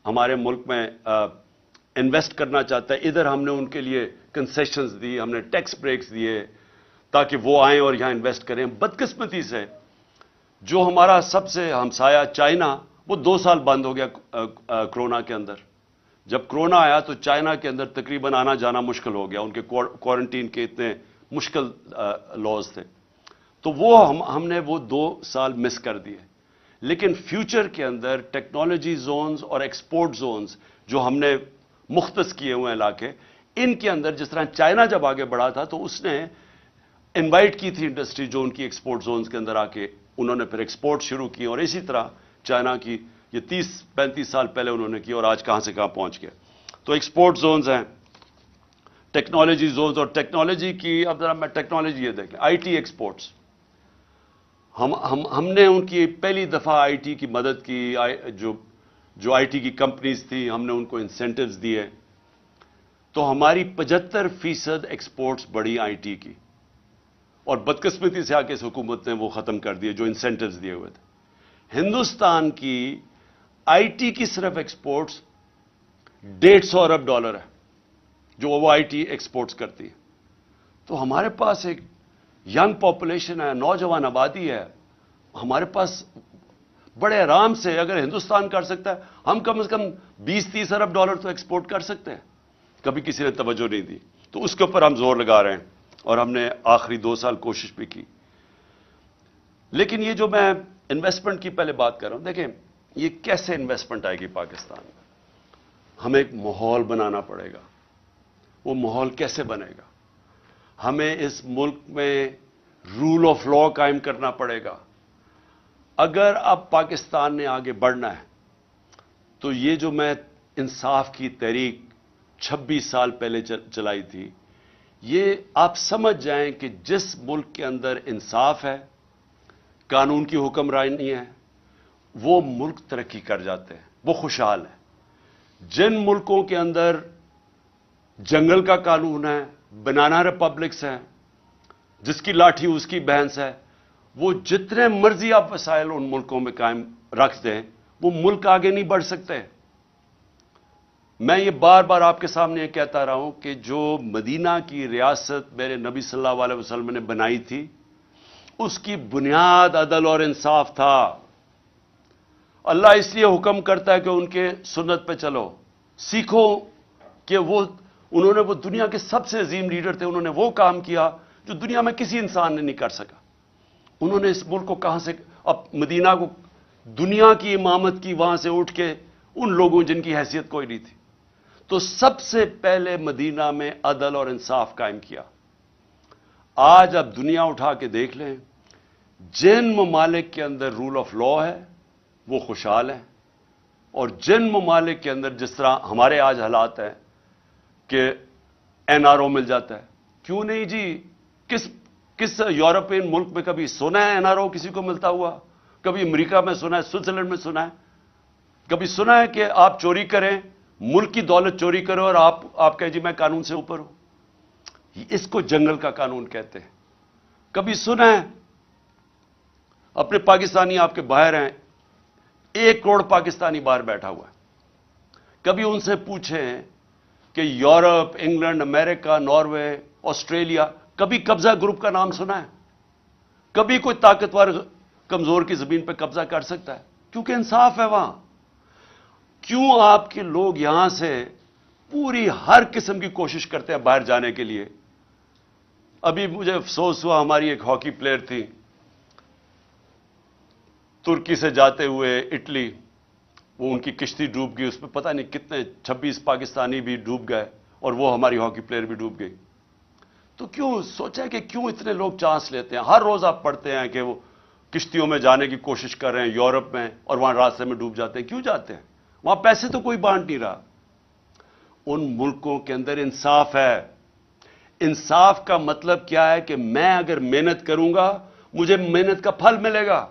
ہمارے ملک میں انویسٹ کرنا چاہتا ہے ادھر ہم نے ان کے لیے کنسیشنز دی, ہم نے ٹیکس بریکس دیے تاکہ وہ آئیں اور یہاں انویسٹ کریں. بدقسمتی سے جو ہمارا سب سے ہمسایہ چائنا وہ 2 سال بند ہو گیا کرونا کے اندر. جب کرونا آیا تو چائنا کے اندر تقریباً آنا جانا مشکل ہو گیا, ان کے کوارنٹین کے اتنے مشکل لاز تھے. تو وہ ہم نے وہ 2 سال مس کر دیے. لیکن فیوچر کے اندر ٹیکنالوجی زونز اور ایکسپورٹ زونز جو ہم نے مختص کیے ہوئے علاقے, ان کے اندر جس طرح چائنا جب آگے بڑھا تھا تو اس نے انوائٹ کی تھی انڈسٹری جو ان کی ایکسپورٹ زونز کے اندر آ کے انہوں نے پھر ایکسپورٹ شروع کی, اور اسی طرح چائنا کی یہ 30-35 سال پہلے انہوں نے کی اور آج کہاں سے کہاں پہنچ گئے. تو ایکسپورٹ زونز ہیں, ٹیکنالوجی زونز, اور ٹیکنالوجی کی اب ذرا میں ٹیکنالوجی یہ دیکھ لیں, آئی ٹی ایکسپورٹس. ہم نے ان کی پہلی دفعہ آئی ٹی کی مدد کی, جو آئی ٹی کی کمپنیز تھی ہم نے ان کو انسینٹیوز دیے, تو ہماری 75% ایکسپورٹس بڑی آئی ٹی کی, اور بدقسمتی سے آ کے اس حکومت نے وہ ختم کر دیے جو انسینٹیوز دیے ہوئے تھے. ہندوستان کی آئی ٹی کی صرف ایکسپورٹس $150 ارب ہے جو وہ آئی ٹی ایکسپورٹس کرتی ہے. تو ہمارے پاس ایک ینگ پاپولیشن ہے, نوجوان آبادی ہے, ہمارے پاس بڑے آرام سے اگر ہندوستان کر سکتا ہے ہم کم از کم $20-30 ارب تو ایکسپورٹ کر سکتے ہیں. کبھی کسی نے توجہ نہیں دی, تو اس کے اوپر ہم زور لگا رہے ہیں اور ہم نے آخری 2 سال کوشش بھی کی. لیکن یہ جو میں انویسٹمنٹ کی پہلے بات کر رہا ہوں, دیکھیں یہ کیسے انویسٹمنٹ آئے گی پاکستان میں؟ ہمیں ایک ماحول بنانا پڑے گا. وہ ماحول کیسے بنے گا؟ ہمیں اس ملک میں رول آف لا قائم کرنا پڑے گا. اگر اب پاکستان نے آگے بڑھنا ہے تو یہ جو میں انصاف کی تحریک 26 سال پہلے چلائی تھی, یہ آپ سمجھ جائیں کہ جس ملک کے اندر انصاف ہے, قانون کی حکمرانی ہے, وہ ملک ترقی کر جاتے ہیں, وہ خوشحال ہے. جن ملکوں کے اندر جنگل کا قانون ہے, بنانا ریپبلکس ہیں, جس کی لاٹھی اس کی بھینس ہے, وہ جتنے مرضی آپ وسائل ان ملکوں میں قائم رکھ دیں وہ ملک آگے نہیں بڑھ سکتے. میں یہ بار بار آپ کے سامنے یہ کہتا رہا ہوں کہ جو مدینہ کی ریاست میرے نبی صلی اللہ علیہ وسلم نے بنائی تھی اس کی بنیاد عدل اور انصاف تھا. اللہ اس لیے حکم کرتا ہے کہ ان کے سنت پہ چلو, سیکھو کہ انہوں نے وہ دنیا کے سب سے عظیم لیڈر تھے, انہوں نے وہ کام کیا جو دنیا میں کسی انسان نے نہیں کر سکا. انہوں نے اس ملک کو کہاں سے, اب مدینہ کو دنیا کی امامت کی وہاں سے اٹھ کے ان لوگوں جن کی حیثیت کوئی نہیں تھی. تو سب سے پہلے مدینہ میں عدل اور انصاف قائم کیا. آج اب دنیا اٹھا کے دیکھ لیں, جن ممالک کے اندر رول آف لا ہے وہ خوشحال ہیں, اور جن ممالک کے اندر جس طرح ہمارے آج حالات ہیں کہ این آر او مل جاتا ہے. کیوں نہیں جی, کس یورپین ملک میں کبھی سنا ہے این آر او کسی کو ملتا ہوا؟ کبھی امریکہ میں سنا ہے, سوئٹزرلینڈ میں سنا ہے, کبھی سنا ہے کہ آپ چوری کریں, ملک کی دولت چوری کرو اور آپ کہیں جی میں قانون سے اوپر ہوں؟ اس کو جنگل کا قانون کہتے ہیں. کبھی سنا ہے؟ اپنے پاکستانی آپ کے باہر ہیں, 1 کروڑ پاکستانی باہر بیٹھا ہوا ہے. کبھی ان سے پوچھیں کہ یورپ, انگلینڈ, امریکہ, ناروے, آسٹریلیا کبھی قبضہ گروپ کا نام سنا ہے؟ کبھی کوئی طاقتور کمزور کی زمین پہ قبضہ کر سکتا ہے؟ کیونکہ انصاف ہے وہاں. کیوں آپ کے لوگ یہاں سے پوری ہر قسم کی کوشش کرتے ہیں باہر جانے کے لیے؟ ابھی مجھے افسوس ہوا، ہماری ایک ہاکی پلیئر تھی، ترکی سے جاتے ہوئے اٹلی، وہ ان کی کشتی ڈوب گئی، اس میں پتہ نہیں کتنے 26 پاکستانی بھی ڈوب گئے اور وہ ہماری ہاکی پلیئر بھی ڈوب گئی. تو کیوں سوچا کہ کیوں اتنے لوگ چانس لیتے ہیں؟ ہر روز آپ پڑھتے ہیں کہ وہ کشتیوں میں جانے کی کوشش کر رہے ہیں یورپ میں اور وہاں راستے میں ڈوب جاتے ہیں. کیوں جاتے ہیں؟ وہاں پیسے تو کوئی بانٹ نہیں رہا. ان ملکوں کے اندر انصاف ہے. انصاف کا مطلب کیا ہے کہ میں اگر محنت کروں گا مجھے محنت کا پھل ملے گا.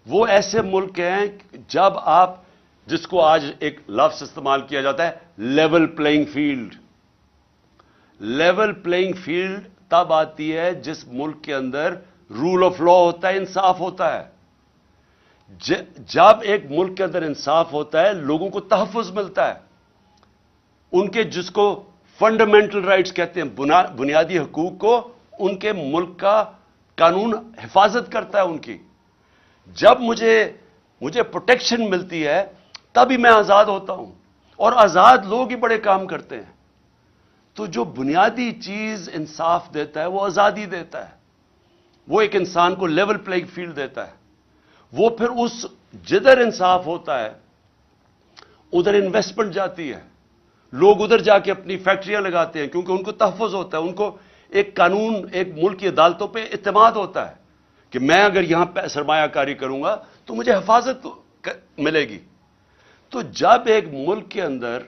وہ ایسے ملک ہیں جب آپ، جس کو آج ایک لفظ استعمال کیا جاتا ہے، level playing field. Level playing field تب آتی ہے جس ملک کے اندر رول آف لا ہوتا ہے، انصاف ہوتا ہے. جب ایک ملک کے اندر انصاف ہوتا ہے لوگوں کو تحفظ ملتا ہے، ان کے جس کو فنڈامنٹل رائٹس کہتے ہیں، بنیادی حقوق کو ان کے ملک کا قانون حفاظت کرتا ہے ان کی. جب مجھے پروٹیکشن ملتی ہے تبھی میں آزاد ہوتا ہوں، اور آزاد لوگ ہی بڑے کام کرتے ہیں. تو جو بنیادی چیز انصاف دیتا ہے وہ آزادی دیتا ہے، وہ ایک انسان کو لیول پلئنگ فیلڈ دیتا ہے. وہ پھر اس جدھر انصاف ہوتا ہے ادھر انویسٹمنٹ جاتی ہے، لوگ ادھر جا کے اپنی فیکٹریاں لگاتے ہیں کیونکہ ان کو تحفظ ہوتا ہے، ان کو ایک قانون، ایک ملک کی عدالتوں پہ اعتماد ہوتا ہے کہ میں اگر یہاں سرمایہ کاری کروں گا تو مجھے حفاظت ملے گی. تو جب ایک ملک کے اندر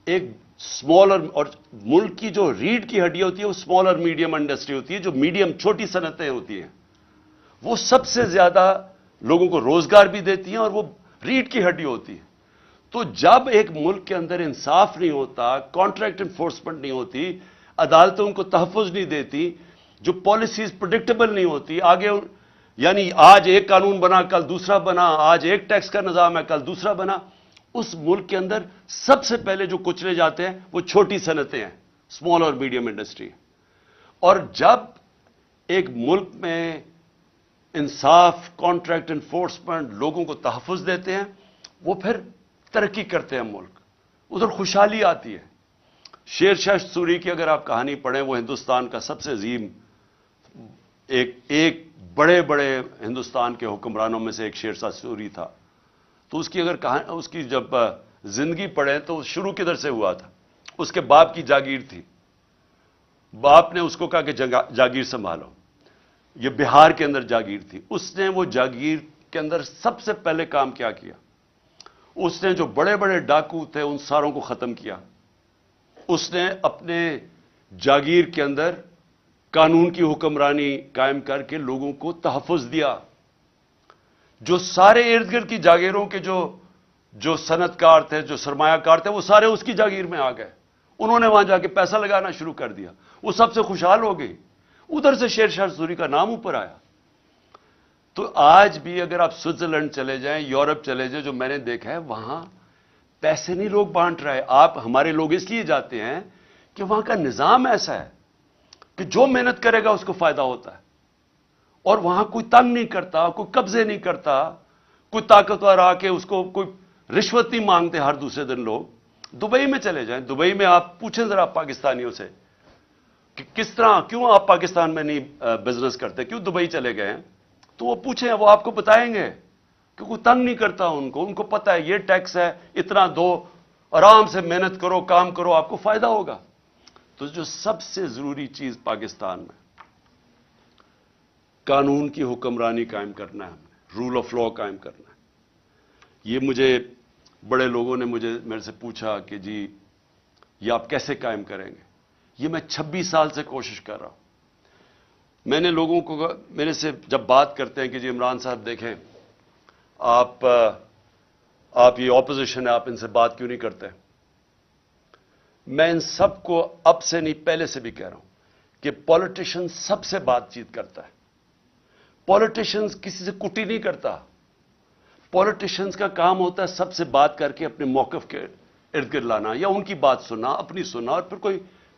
ایک اسمالر، اور ملک کی جو ریڑھ کی ہڈی ہوتی ہے وہ اسمال اور میڈیم انڈسٹری ہوتی ہے، جو میڈیم چھوٹی صنعتیں ہوتی ہیں، وہ سب سے زیادہ لوگوں کو روزگار بھی دیتی ہیں اور وہ ریڑھ کی ہڈی ہوتی ہے. تو جب ایک ملک کے اندر انصاف نہیں ہوتا، کانٹریکٹ انفورسمنٹ نہیں ہوتی، عدالتیں ان کو تحفظ نہیں دیتی، جو پالیسیز پریڈکٹیبل نہیں ہوتی، آگے یعنی آج ایک قانون بنا کل دوسرا بنا، آج ایک ٹیکس کا نظام ہے کل دوسرا بنا، اس ملک کے اندر سب سے پہلے جو کچلے جاتے ہیں وہ چھوٹی صنعتیں ہیں، اسمال اور میڈیم انڈسٹری. اور جب ایک ملک میں انصاف، کانٹریکٹ انفورسمنٹ لوگوں کو تحفظ دیتے ہیں، وہ پھر ترقی کرتے ہیں ملک، ادھر خوشحالی آتی ہے. شیر شاہ سوری کی اگر آپ کہانی پڑھیں، وہ ہندوستان کا سب سے عظیم، ایک بڑے بڑے ہندوستان کے حکمرانوں میں سے ایک شیر شاہ سوری تھا. تو اس کی اگر اس کی جب زندگی پڑھیں تو شروع کدھر سے ہوا تھا. اس کے باپ کی جاگیر تھی، باپ نے اس کو کہا کہ جاگیر سنبھالو. یہ بہار کے اندر جاگیر تھی. اس نے وہ جاگیر کے اندر سب سے پہلے کام کیا کیا، اس نے جو بڑے بڑے ڈاکو تھے ان ساروں کو ختم کیا. اس نے اپنے جاگیر کے اندر قانون کی حکمرانی قائم کر کے لوگوں کو تحفظ دیا. جو سارے ارد گرد کی جاگیروں کے جو صنعت کار تھے، جو سرمایہ کار تھے، وہ سارے اس کی جاگیر میں آ گئے. انہوں نے وہاں جا کے پیسہ لگانا شروع کر دیا، وہ سب سے خوشحال ہو گئی. ادھر سے شیر شاہ سوری کا نام اوپر آیا. تو آج بھی اگر آپ سوئٹزرلینڈ چلے جائیں، یورپ چلے جائیں، جو میں نے دیکھا ہے وہاں پیسے نہیں لوگ بانٹ رہے. ہمارے لوگ اس لیے جاتے ہیں کہ وہاں کا نظام ایسا ہے کہ جو محنت کرے گا اس کو فائدہ ہوتا ہے، اور وہاں کوئی تنگ نہیں کرتا، کوئی قبضے نہیں کرتا، کوئی طاقتور آ کے اس کو کوئی رشوت نہیں مانگتے ہر دوسرے دن لوگ. دبئی میں چلے جائیں، دبئی میں آپ پوچھیں ذرا پاکستانیوں سے کہ کس طرح، کیوں آپ پاکستان میں نہیں بزنس کرتے، کیوں دبئی چلے گئے ہیں، تو وہ پوچھیں، وہ آپ کو بتائیں گے کہ کوئی تنگ نہیں کرتا ان کو پتہ ہے یہ ٹیکس ہے، اتنا دو، آرام سے محنت کرو، کام کرو، آپ کو فائدہ ہوگا. تو جو سب سے ضروری چیز پاکستان میں قانون کی حکمرانی قائم کرنا ہے، ہم نے رول آف لا قائم کرنا ہے. یہ مجھے بڑے لوگوں نے میرے سے پوچھا کہ جی یہ آپ کیسے قائم کریں گے. یہ میں 26 سال سے کوشش کر رہا ہوں. میں نے لوگوں کو میرے سے جب بات کرتے ہیں کہ جی عمران صاحب دیکھیں آپ یہ اپوزیشن ہے، آپ ان سے بات کیوں نہیں کرتے. میں ان سب کو اب سے نہیں پہلے سے بھی کہہ رہا ہوں کہ پولیٹیشن سب سے بات چیت کرتا ہے. پولیٹیشنز کسی سے کٹی نہیں کرتا. پولیٹیشنز کا کام ہوتا ہے سب سے بات کر کے اپنے موقف کے ارد گرد لانا، یا ان کی بات سننا، اپنی سننا، اور پھر کوئی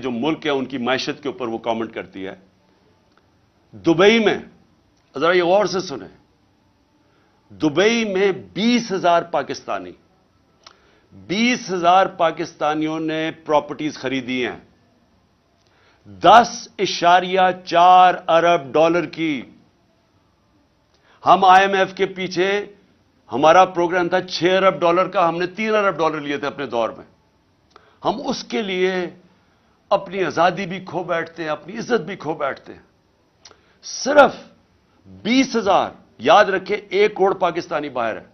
جو ملک ہے ان کی معیشت کے اوپر وہ کامنٹ کرتی ہے. دبئی میں ذرا یہ غور سے سنیں, دبئی میں 20,000 پاکستانی 20,000 پاکستانیوں نے پراپرٹیز خریدی ہیں 10.4 ارب ڈالر کی. ہم آئی ایم ایف کے پیچھے ہمارا پروگرام تھا 6 ارب ڈالر کا, ہم نے 3 ارب ڈالر لیے تھے اپنے دور میں. ہم اس کے لیے اپنی آزادی بھی کھو بیٹھتے ہیں, اپنی عزت بھی کھو بیٹھتے ہیں. صرف 20,000, یاد رکھیں 1 کروڑ پاکستانی باہر ہے,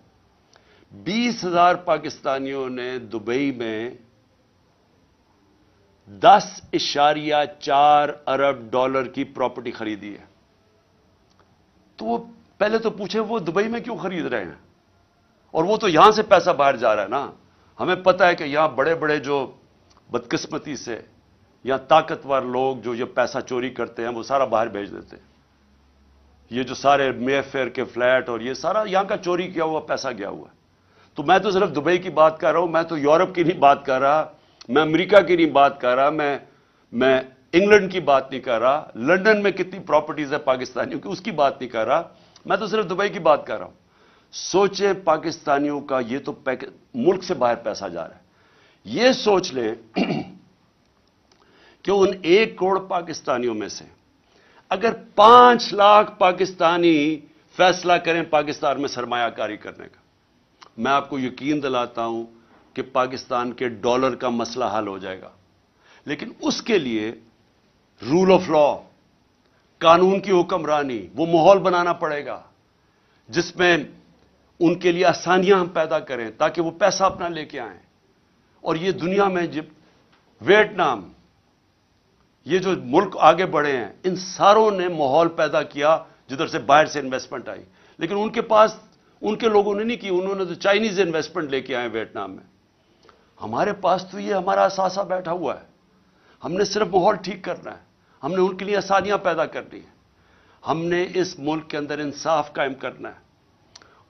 20,000 پاکستانیوں نے دبئی میں 10.4 ارب ڈالر کی پراپرٹی خریدی ہے. تو وہ پہلے تو پوچھیں وہ دبئی میں کیوں خرید رہے ہیں, اور وہ تو یہاں سے پیسہ باہر جا رہا ہے نا. ہمیں پتہ ہے کہ یہاں بڑے بڑے جو بدقسمتی سے یا طاقتور لوگ جو یہ پیسہ چوری کرتے ہیں وہ سارا باہر بھیج دیتے ہیں. یہ جو سارے مے فیئر کے فلیٹ اور یہ سارا یہاں کا چوری کیا ہوا پیسہ گیا ہوا ہے. تو میں تو صرف دبئی کی بات کر رہا ہوں, میں تو یورپ کی نہیں بات کر رہا, میں امریکہ کی نہیں بات کر رہا, میں انگلینڈ کی بات نہیں کر رہا, لندن میں کتنی پراپرٹیز ہے پاکستانیوں کی اس کی بات نہیں کر رہا, میں تو صرف دبئی کی بات کر رہا ہوں. سوچیں پاکستانیوں کا یہ تو ملک سے باہر پیسہ جا رہا ہے. یہ سوچ لیں کہ ان 1 کروڑ پاکستانیوں میں سے اگر 5 لاکھ پاکستانی فیصلہ کریں پاکستان میں سرمایہ کاری کرنے کا, میں آپ کو یقین دلاتا ہوں کہ پاکستان کے ڈالر کا مسئلہ حل ہو جائے گا. لیکن اس کے لیے رول آف لا, قانون کی حکمرانی, وہ ماحول بنانا پڑے گا جس میں ان کے لیے آسانیاں ہم پیدا کریں تاکہ وہ پیسہ اپنا لے کے آئیں. اور یہ دنیا میں جب ویتنام, یہ جو ملک آگے بڑھے ہیں, ان ساروں نے ماحول پیدا کیا جدھر سے باہر سے انویسٹمنٹ آئی. لیکن ان کے پاس ان کے لوگوں نے نہیں کی, انہوں نے تو چائنیز انویسٹمنٹ لے کے آئے ویتنام میں. ہمارے پاس تو یہ ہمارا اثاثہ بیٹھا ہوا ہے, ہم نے صرف ماحول ٹھیک کرنا ہے, ہم نے ان کے لیے آسانیاں پیدا کرنی ہیں, ہم نے اس ملک کے اندر انصاف قائم کرنا ہے.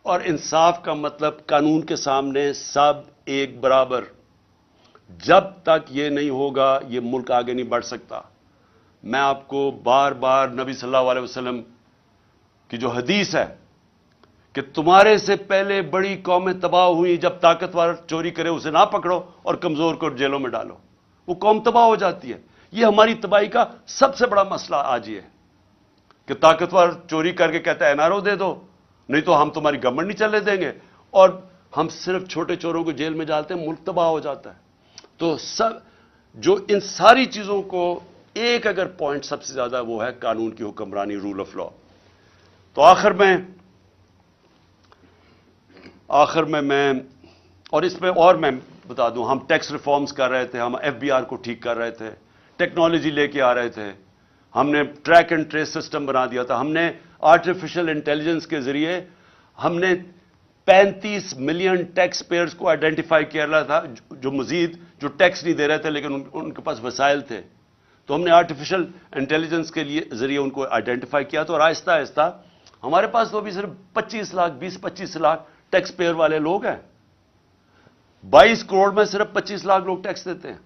اور انصاف کا مطلب قانون کے سامنے سب ایک برابر. جب تک یہ نہیں ہوگا یہ ملک آگے نہیں بڑھ سکتا. میں آپ کو بار بار نبی صلی اللہ علیہ وسلم کی جو حدیث ہے کہ تمہارے سے پہلے بڑی قومیں تباہ ہوئی, جب طاقتور چوری کرے اسے نہ پکڑو اور کمزور کو جیلوں میں ڈالو, وہ قوم تباہ ہو جاتی ہے. یہ ہماری تباہی کا سب سے بڑا مسئلہ آج یہ ہے کہ طاقتور چوری کر کے کہتا ہے این آر او دے دو, نہیں تو ہم تمہاری گورنمنٹ نہیں چلنے دیں گے, اور ہم صرف چھوٹے چوروں کو جیل میں ڈالتے ہیں, ملک تباہ ہو جاتا ہے. تو جو ان ساری چیزوں کو ایک اگر پوائنٹ سب سے زیادہ وہ ہے قانون کی حکمرانی, رول آف لا. تو آخر میں اور اس میں اور میں بتا دوں, ہم ٹیکس ریفارمز کر رہے تھے, ہم ایف بی آر کو ٹھیک کر رہے تھے, ٹیکنالوجی لے کے آ رہے تھے, ہم نے ٹریک اینڈ ٹریس سسٹم بنا دیا تھا, ہم نے آرٹیفیشل انٹیلیجنس کے ذریعے ہم نے 35 ملین ٹیکس پیئرز کو آئیڈینٹیفائی کیا تھا جو مزید جو ٹیکس نہیں دے رہے تھے لیکن ان کے پاس وسائل تھے. تو ہم نے آرٹیفیشل انٹیلیجنس کے ذریعے ان کو آئیڈینٹیفائی کیا. تو اور آہستہ آہستہ ہمارے پاس تو ابھی صرف 25 لاکھ 20-25 لاکھ ٹیکس پیئر والے لوگ ہیں. 22 کروڑ میں صرف 25 لاکھ لوگ ٹیکس دیتے ہیں.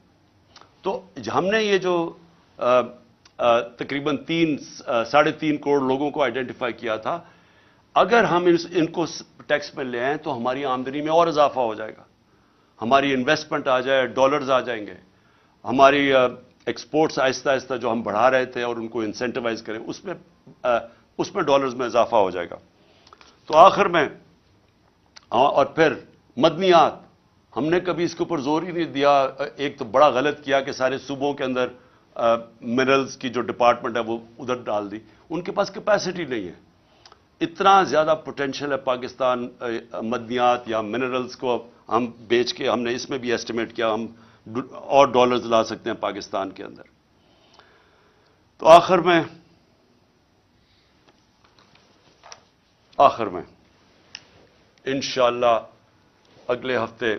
تو ہم نے یہ جو تقریباً 3.5 کروڑ لوگوں کو آئیڈینٹیفائی کیا تھا, اگر ہم ان کو ٹیکس میں لے آئیں تو ہماری آمدنی میں اور اضافہ ہو جائے گا, ہماری انویسٹمنٹ آ جائے, ڈالرز آ جائیں گے, ہماری ایکسپورٹس آہستہ آہستہ جو ہم بڑھا رہے تھے اور ان کو انسینٹیوائز کریں اس میں ڈالرز میں اضافہ ہو جائے گا. تو آخر میں اور پھر مدنیات, ہم نے کبھی اس کے اوپر زور ہی نہیں دیا. ایک تو بڑا غلط کیا کہ سارے صوبوں کے اندر منرلز کی جو ڈپارٹمنٹ ہے وہ ادھر ڈال دی. ان کے پاس کیپیسٹی نہیں ہے. اتنا زیادہ پوٹینشیل ہے پاکستان مدنیات یا منرلز کو ہم بیچ کے, ہم نے اس میں بھی ایسٹیمیٹ کیا ہم اور ڈالرز لا سکتے ہیں پاکستان کے اندر. تو آخر میں انشاءاللہ اگلے ہفتے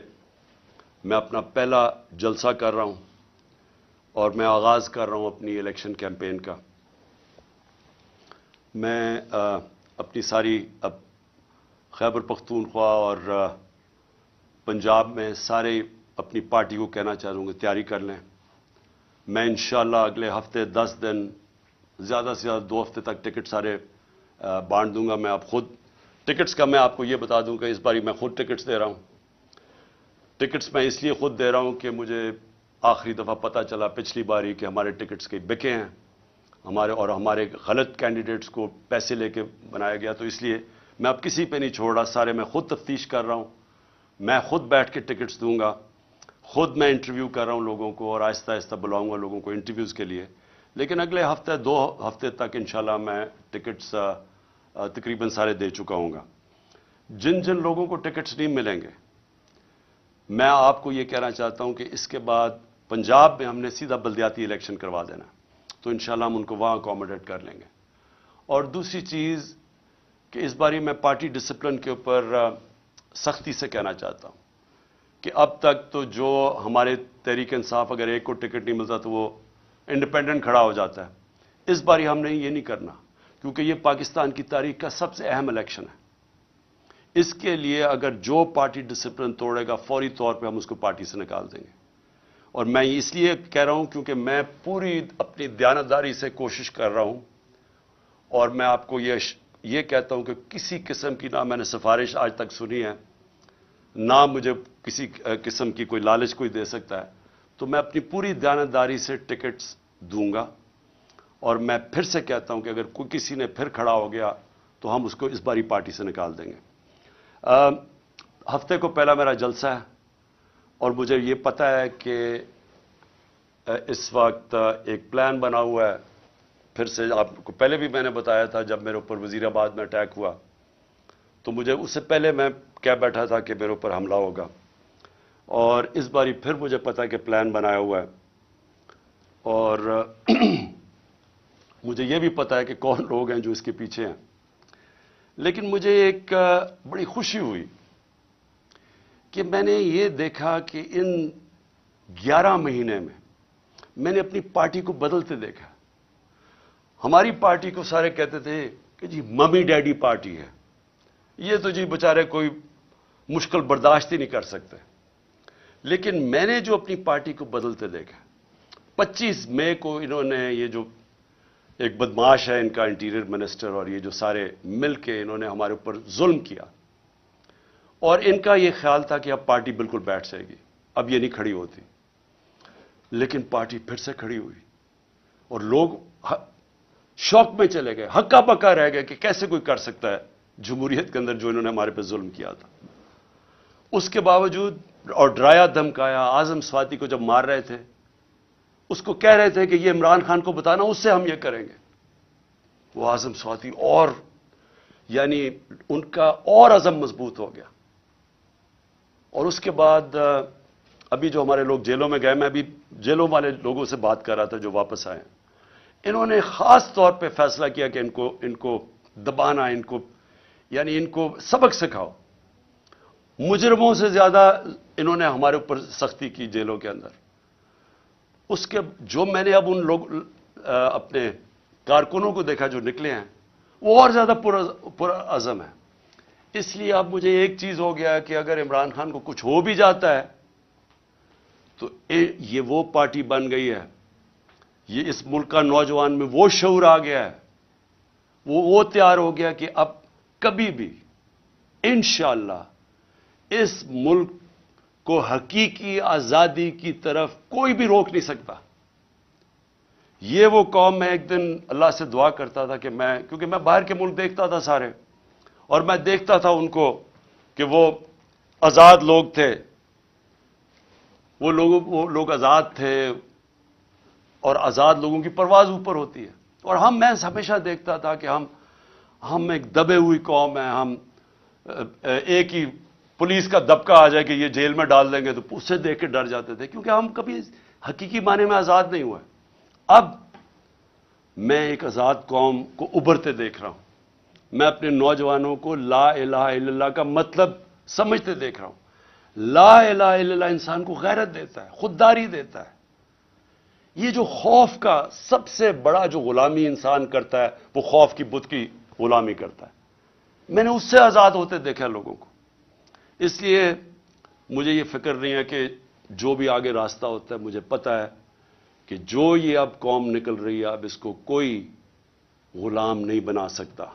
میں اپنا پہلا جلسہ کر رہا ہوں اور میں آغاز کر رہا ہوں اپنی الیکشن کیمپین کا. میں اپنی ساری اب خیبر پختونخوا اور پنجاب میں سارے اپنی پارٹی کو کہنا چاہوں گا تیاری کر لیں. میں انشاءاللہ اگلے ہفتے 10 دن زیادہ سے زیادہ 2 ہفتے تک ٹکٹ سارے بانٹ دوں گا. میں اب خود ٹکٹس کا میں آپ کو یہ بتا دوں کہ اس باری میں خود ٹکٹس دے رہا ہوں. ٹکٹس میں اس لیے خود دے رہا ہوں کہ مجھے آخری دفعہ پتہ چلا پچھلی باری کہ ہمارے ٹکٹس کے بکے ہیں ہمارے غلط کینڈیڈیٹس کو پیسے لے کے بنایا گیا. تو اس لیے میں اب کسی پہ نہیں چھوڑ رہا, سارے میں خود تفتیش کر رہا ہوں. میں خود بیٹھ کے ٹکٹس دوں گا, خود میں انٹرویو کر رہا ہوں لوگوں کو, اور آہستہ آہستہ بلاؤں گا لوگوں کو انٹرویوز کے لیے. لیکن اگلے ہفتے 2 ہفتے تک انشاءاللہ میں ٹکٹس تقریباً سارے دے چکا ہوں گا. جن جن لوگوں کو ٹکٹس نہیں ملیں گے, میں آپ کو یہ کہنا چاہتا ہوں کہ اس کے بعد پنجاب میں ہم نے سیدھا بلدیاتی الیکشن کروا دینا, تو انشاءاللہ ہم ان کو وہاں اکوموڈیٹ کر لیں گے. اور دوسری چیز کہ اس باری میں پارٹی ڈسپلن کے اوپر سختی سے کہنا چاہتا ہوں کہ اب تک تو جو ہمارے تحریک انصاف اگر ایک کو ٹکٹ نہیں ملتا تو وہ انڈیپینڈنٹ کھڑا ہو جاتا ہے. اس باری ہم نے یہ نہیں کرنا, کیونکہ یہ پاکستان کی تاریخ کا سب سے اہم الیکشن ہے. اس کے لیے اگر جو پارٹی ڈسپلن توڑے گا فوری طور پہ ہم اس کو پارٹی سے نکال دیں گے. اور میں اس لیے کہہ رہا ہوں کیونکہ میں پوری اپنی دیانتداری سے کوشش کر رہا ہوں, اور میں آپ کو یہ کہتا ہوں کہ کسی قسم کی نہ میں نے سفارش آج تک سنی ہے, نہ مجھے کسی قسم کی کوئی لالچ کوئی دے سکتا ہے. تو میں اپنی پوری دیانتداری سے ٹکٹس دوں گا, اور میں پھر سے کہتا ہوں کہ اگر کوئی کسی نے پھر کھڑا ہو گیا تو ہم اس کو اس باری پارٹی سے نکال دیں گے. ہفتے کو پہلا میرا جلسہ ہے, اور مجھے یہ پتہ ہے کہ اس وقت ایک پلان بنا ہوا ہے. پھر سے آپ کو پہلے بھی میں نے بتایا تھا, جب میرے اوپر وزیر آباد میں اٹیک ہوا تو مجھے اس سے پہلے میں کہہ بیٹھا تھا کہ میرے اوپر حملہ ہوگا, اور اس باری پھر مجھے پتا کہ پلان بنایا ہوا ہے. اور مجھے یہ بھی پتا ہے کہ کون لوگ ہیں جو اس کے پیچھے ہیں. لیکن مجھے ایک بڑی خوشی ہوئی کہ میں نے یہ دیکھا کہ ان 11 مہینے میں نے اپنی پارٹی کو بدلتے دیکھا. ہماری پارٹی کو سارے کہتے تھے کہ جی ممی ڈیڈی پارٹی ہے, یہ تو جی بیچارے کوئی مشکل برداشت ہی نہیں کر سکتے. لیکن میں نے جو اپنی پارٹی کو بدلتے دیکھا, 25 مئی کو انہوں نے, یہ جو ایک بدماش ہے ان کا انٹیریئر منسٹر, اور یہ جو سارے مل کے انہوں نے ہمارے اوپر ظلم کیا, اور ان کا یہ خیال تھا کہ اب پارٹی بالکل بیٹھ جائے گی, اب یہ نہیں کھڑی ہوتی. لیکن پارٹی پھر سے کھڑی ہوئی, اور لوگ شوق میں چلے گئے, ہکا پکا رہ گئے کہ کیسے کوئی کر سکتا ہے جمہوریت کے اندر جو انہوں نے ہمارے پہ ظلم کیا تھا. اس کے باوجود, اور ڈرایا دھمکایا, اعظم سواتی کو جب مار رہے تھے اس کو کہہ رہے تھے کہ یہ عمران خان کو بتانا, اس سے ہم یہ کریں گے. وہ اعظم سواتی اور یعنی ان کا اور عزم مضبوط ہو گیا. اور اس کے بعد ابھی جو ہمارے لوگ جیلوں میں گئے, میں ابھی جیلوں والے لوگوں سے بات کر رہا تھا جو واپس آئے, انہوں نے خاص طور پہ فیصلہ کیا کہ ان کو دبانا, یعنی ان کو سبق سکھاؤ. مجرموں سے زیادہ انہوں نے ہمارے اوپر سختی کی جیلوں کے اندر. اس کے جو میں نے اب ان لوگ اپنے کارکنوں کو دیکھا جو نکلے ہیں, وہ اور زیادہ پر عزم ہے. اس لیے اب مجھے ایک چیز ہو گیا کہ اگر عمران خان کو کچھ ہو بھی جاتا ہے تو یہ وہ پارٹی بن گئی ہے, یہ اس ملک کا نوجوان میں وہ شعور آ گیا ہے, وہ تیار ہو گیا کہ اب کبھی بھی انشاءاللہ اس ملک کو حقیقی آزادی کی طرف کوئی بھی روک نہیں سکتا. یہ وہ قوم, میں ایک دن اللہ سے دعا کرتا تھا کہ کیونکہ میں باہر کے ملک دیکھتا تھا سارے, اور میں دیکھتا تھا ان کو کہ وہ آزاد لوگ تھے, وہ لوگ آزاد تھے, اور آزاد لوگوں کی پرواز اوپر ہوتی ہے. اور میں ہمیشہ دیکھتا تھا کہ ہم ایک دبے ہوئی قوم ہیں, ہم ایک ہی پولیس کا دبکا آ جائے کہ یہ جیل میں ڈال دیں گے تو اس سے دیکھ کے ڈر جاتے تھے, کیونکہ ہم کبھی حقیقی معنی میں آزاد نہیں ہوئے. اب میں ایک آزاد قوم کو ابھرتے دیکھ رہا ہوں. میں اپنے نوجوانوں کو لا الہ الا اللہ کا مطلب سمجھتے دیکھ رہا ہوں. لا الہ الا اللہ انسان کو غیرت دیتا ہے, خودداری دیتا ہے. یہ جو خوف کا سب سے بڑا جو غلامی انسان کرتا ہے, وہ خوف کی بت کی غلامی کرتا ہے. میں نے اس سے آزاد ہوتے دیکھا لوگوں کو. اس لیے مجھے یہ فکر نہیں ہے کہ جو بھی آگے راستہ ہوتا ہے, مجھے پتا ہے کہ جو یہ اب قوم نکل رہی ہے اب اس کو کوئی غلام نہیں بنا سکتا.